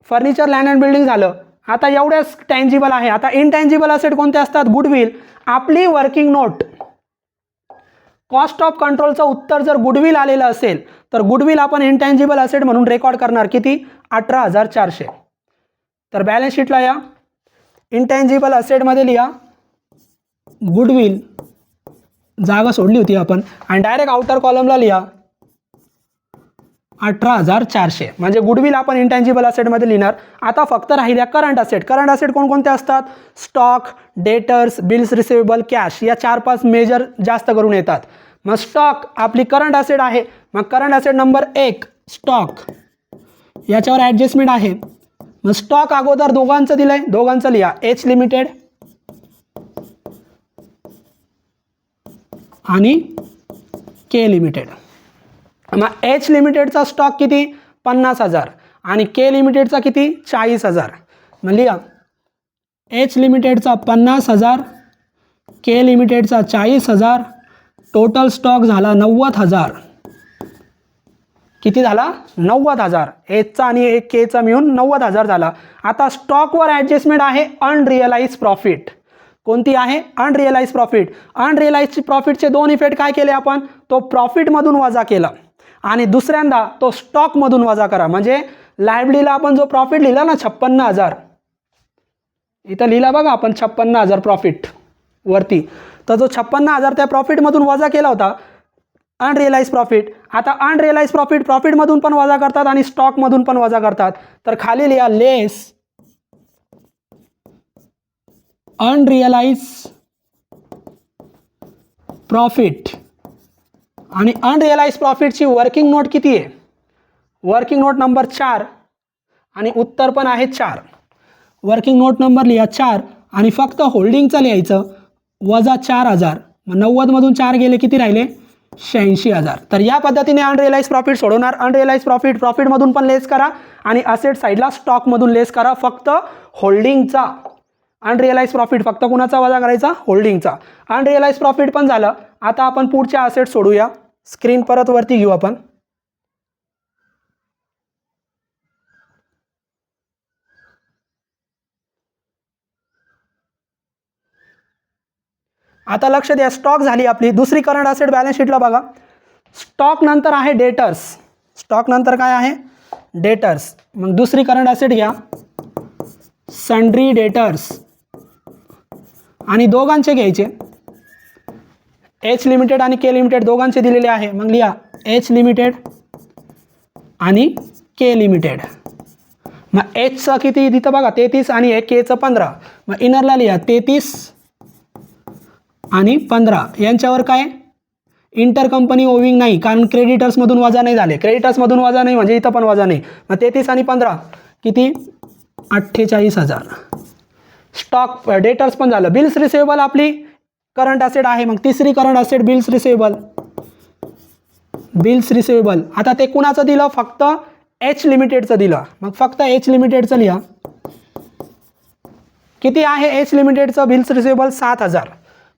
फर्निचर, लँड अँड बिल्डिंग झालं. आता एवढ्याच टँजिबल आहे. आता इनटँजिबल असेट कोणते असतात? गुडविल. आपली वर्किंग नोट कॉस्ट ऑफ कंट्रोलचं उत्तर जर गुडविल आलेलं असेल तर गुडविल आपण इनटँजिबल असेट म्हणून रेकॉर्ड करणार. किती? 18,400. तर बॅलन्स शीटला या इनटँजिबल असेटमध्ये लिहा गुडविल. जागा सोडली होती आपण. आणि डायरेक्ट आउटर कॉलमला लिहा 18,400. म्हणजे गुडविल आपण इनटँजिबल असेटमध्ये लिहिणार. आता फक्त राहिल्या करंट असेट. करंट असेट कोणकोणते असतात? Stock, debtors, bills receivable, cash. या 4-5 मेजर जास्त करून येतात. मग स्टॉक आपली करंट असेट आहे. मग करंट असेट नंबर 1 स्टॉक. याच्यावर ॲडजस्टमेंट आहे. मग स्टॉक अगोदर दोघांचं दिलं आहे, दोघांचं लिहा. एच लिमिटेड आणि के लिमिटेड. मग एच लिमिटेडचा स्टॉक किती 50,000 आणि के लिमिटेडचा किती 40,000. मग लिहा एच लिमिटेडचा 50,000, के लिमिटेडचा 40,000, टोटल स्टॉक झाला 90,000. किती झाला 90,000. एचचा आणि एक केचा मिळून 90,000 झाला. आता स्टॉकवर ॲडजस्टमेंट आहे अनरिअलाइज प्रॉफिट. कोणती आहे अनरिअलाइज प्रॉफिट. अनरिअलाइज प्रॉफिटचे दोन इफेक्ट काय केले आपण, तो प्रॉफिटमधून वजा केला आणि दुसऱ्यांदा तो स्टॉकमधून वजा करा. म्हणजे लायबिलिटीला आपण जो प्रॉफिट लिहिला ना 56,000, इथं लिहिला बघा आपण 56,000 प्रॉफिट वरती, तर जो 56,000 त्या प्रॉफिटमधून वजा केला होता अनरिअलाइज प्रॉफिट. आता अनरिअलाइज प्रॉफिट प्रॉफिटमधून पण वजा करतात आणि स्टॉकमधून पण वजा करतात. तर खाली लिहा लेस अनरिअलाइज प्रॉफिट. आणि अनरिअलाइज प्रॉफिटची वर्किंग नोट किती आहे, वर्किंग नोट नंबर 4 आणि उत्तर पण आहे 4. वर्किंग नोट नंबर लिहा 4 आणि फक्त होल्डिंगचं लिहायचं वजा 4,000. मग 90मधून 4 गेले किती राहिले 86,000. तर या पद्धतीने अनरिअलाइज प्रॉफिट सोडवणार. अनरिअलाइज प्रॉफिटमधून पण लेस करा आणि असेट साईडला स्टॉकमधून लेस करा. फक्त होल्डिंगचा अनरिअलाइज प्रॉफिट फक्त कुणाचा वजा करायचा, होल्डिंगचा. अनरिअलाइज प्रॉफिट पण झालं. आता आपण पुढच्या असेट सोडूया. स्क्रीन परत वरती घेऊ आपण. आता लक्ष द्या, स्टॉक झाली आपली. दुसरी करंट असेट बॅलन्स शीटला बघा. स्टॉक नंतर आहे डेटर्स. स्टॉक नंतर काय आहे डेटर्स. मग दुसरी करंट असेट घ्या सन्ड्री डेटर्स आणि दोघांचे घ्यायचे. एच लिमिटेड आणि के लिमिटेड दोघांचे दिलेले आहे. मग लिहा एच लिमिटेड आणि के लिमिटेड. मग एचचं किती तिथं बघा 33 आणि एक केचं 15. मग इनरला लिहा 33 आणि 15. यांच्यावर काय इंटर कंपनी ओविंग नाही, कारण क्रेडिटर्समधून वजा नाही झाले. क्रेडिटर्समधून वजा नाही म्हणजे इथं पण वजा नाही. मग 33 आणि 15 किती 48,000. स्टॉक डेटर्स पण झालं. बिल्स रिसिवेबल आपली करंट असेट आहे. मग तिसरी current asset bills receivable. Bills receivable आता ते कुणाचं दिलं, फक्त एच लिमिटेडचं दिलं. मग फक्त एच लिमिटेडचं लिहा. किती आहे एच लिमिटेडचं बिल्स रिसिवेबल 7,000.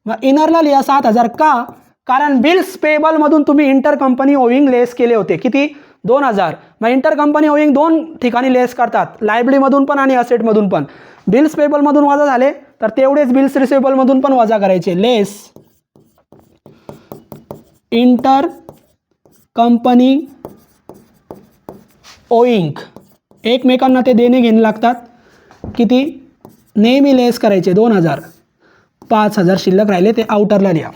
मग इनरला लिहा 7,000. का, कारण बिल्स पेबलमधून तुम्ही इंटर कंपनी ओविंग लेस केले होते. किती 2,000. मग इंटर कंपनी ओविंग दोन ठिकाणी लेस करतात, लायबिलिटीमधून पण आणि असेटमधून पण. बिल्स पेबलमधून वजा झाले तर तेवढेच बिल्स रिसिवेबलमधून पण वजा करायचे. लेस इंटर कंपनी ओविंग. एकमेकांना ते देणे घेणे लागतात. किती नेहमी लेस करायचे 2,000. 5,000 शिल्लक राहिले ते आउटरला लिहा.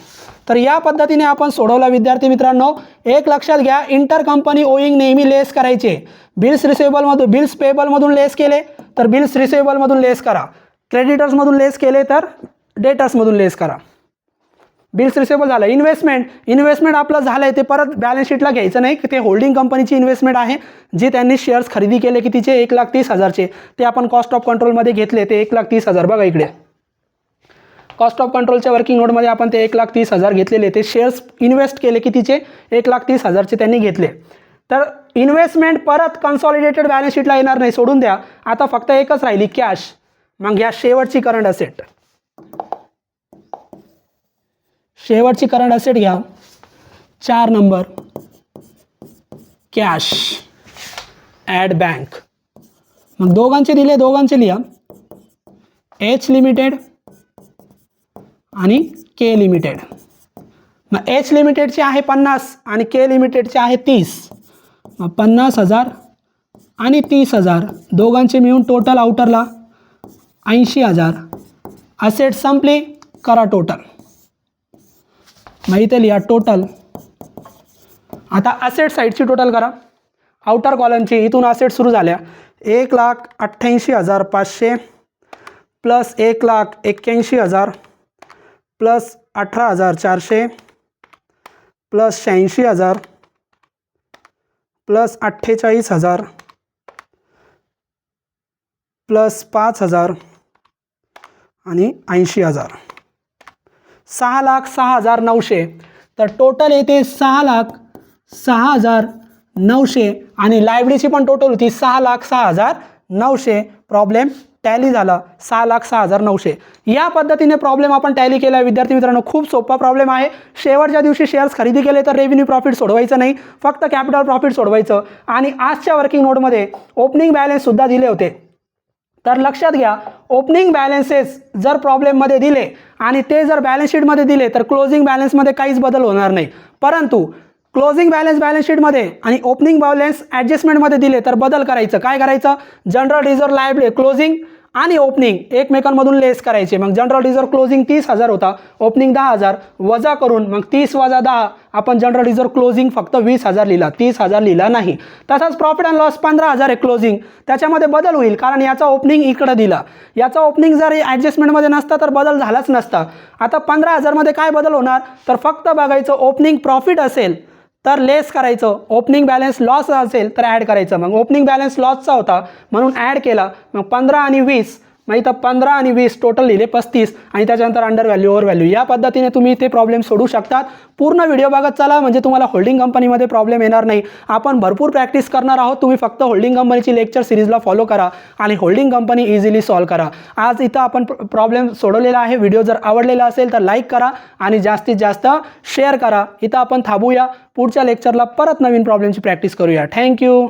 तर या पद्धतीने आपण सोडवला विद्यार्थी मित्रांनो. एक लक्षात घ्या, इंटर कंपनी ओविंग नेहमी लेस करायचे. बिल्स रिसिवेबलमधून बिल्स पेबलमधून लेस केले तर बिल्स रिसिवेबलमधून लेस करा. क्रेडिटर्समधून लेस केले तर डेटर्समधून लेस करा. बिल्स रिसिवेबल झालं. इन्व्हेस्टमेंट आपलं झालं आहे ते परत बॅलन्स शीटला घ्यायचं नाही. ते होल्डिंग कंपनीची इन्व्हेस्टमेंट आहे जी त्यांनी शेअर्स खरेदी केले कितीचे 1,30,000चे. ते आपण कॉस्ट ऑफ कंट्रोलमध्ये घेतले. ते 1,30,000 बघा इकडे कॉस्ट ऑफ कंट्रोलच्या वर्किंग नोटमध्ये आपण ते 1,30,000 घेतलेले. ते शेअर्स इन्व्हेस्ट केले कितीचे 1,30,000चे त्यांनी घेतले. तर इन्व्हेस्टमेंट परत कन्सॉलिडेटेड बॅलन्स शीटला येणार नाही, सोडून द्या. आता फक्त एकच राहिली कॅश. मग घ्या शेवटची करंट असेट. शेवटची करंट असेट घ्या 4 नंबर कॅश ॲट बँक. मग दोघांचे दिले, दोघांचे लिहा एच लिमिटेड आणि के लिमिटेड. मग एच लिमिटेडचे आहे 50 आणि के लिमिटेडचे आहे 30. मग 50,000 आणि 30,000 दोघांचे मिळून टोटल आउटरला 80,000. असेट संपली, करा टोटल. मग इथे लिहा टोटल. आता असेट साईडची टोटल करा. आउटर कॉलमची इथून असेट सुरू झाल्या 1,88,500 plus 1,81,000 plus 18,400 plus 86,000 plus 48,000 plus 5,000 आणि 80,000, 6,06,900. तर टोटल येते 6,06,900 आणि लायबिलिटीची पण टोटल होती 6,06,900. प्रॉब्लेम टॅली झाला 6,06,900. या पद्धतीने प्रॉब्लेम आपण टॅली केला आहे विद्यार्थी मित्रांनो. खूप सोपा प्रॉब्लेम आहे. शेवटच्या दिवशी शेअर्स खरेदी केले तर रेव्हेन्यू प्रॉफिट सोडवायचं नाही, फक्त कॅपिटल प्रॉफिट सोडवायचं. आणि आजच्या वर्किंग नोटमध्ये ओपनिंग बॅलन्ससुद्धा दिले होते. तर लक्षात घ्या, ओपनिंग बॅलन्सेस जर प्रॉब्लेममध्ये दिले आणि ते जर बॅलन्स शीटमध्ये दिले तर क्लोजिंग बॅलन्समध्ये काहीच बदल होणार नाही. परंतु क्लोजिंग बॅलन्स शीटमध्ये आणि ओपनिंग बॅलन्स ॲडजस्टमेंटमध्ये दिले तर बदल करायचं. काय करायचं? जनरल रिझर्व्ह लायबिलिटी क्लोजिंग आणि ओपनिंग एकमेकांमधून लेस करायचे. मग जनरल रिझर्व्ह क्लोजिंग 30,000 होता, ओपनिंग 10,000 वजा करून मग 30 वजा 10 आपण जनरल रिझर्व्ह क्लोजिंग फक्त 20,000 लिहिला, 30,000 लिहिला नाही. तसाच प्रॉफिट अँड लॉस 15,000 आहे क्लोजिंग, त्याच्यामध्ये बदल होईल कारण याचा ओपनिंग इकडं दिला. याचा ओपनिंग जर ॲडजस्टमेंटमध्ये नसता तर बदल झालाच नसता. आता 15,000मध्ये काय बदल होणार? तर फक्त बघायचं ओपनिंग प्रॉफिट असेल तर लेस करायचं, ओपनिंग बॅलन्स लॉस असेल तर ॲड करायचं. मग ओपनिंग बॅलन्स लॉसचा होता म्हणून ॲड केला. मग 15 आणि 20 मग इथं 15 आणि 20 टोटल लिहिले 35 आणि त्याच्यानंतर अंडर व्हॅल्यू ओव्हर व्हॅल्यू. या पद्धतीने तुम्ही ते प्रॉब्लेम सोडू शकतात. पूर्ण व्हिडिओ बघत चला म्हणजे तुम्हाला होल्डिंग कंपनीमध्ये प्रॉब्लेम येणार नाही. आपण भरपूर प्रॅक्टिस करणार आहोत. तुम्ही फक्त होल्डिंग कंपनीची लेक्चर सिरीजला फॉलो करा आणि होल्डिंग कंपनी इझिली सॉल्व करा. आज इथं आपण प्रॉब्लेम सोडवलेला आहे. व्हिडिओ जर आवडलेला असेल तर लाईक करा आणि जास्तीत जास्त शेअर करा. इथं आपण थांबूया. पुढच्या लेक्चरला परत नवीन प्रॉब्लेमची प्रॅक्टिस करूया. थँक्यू.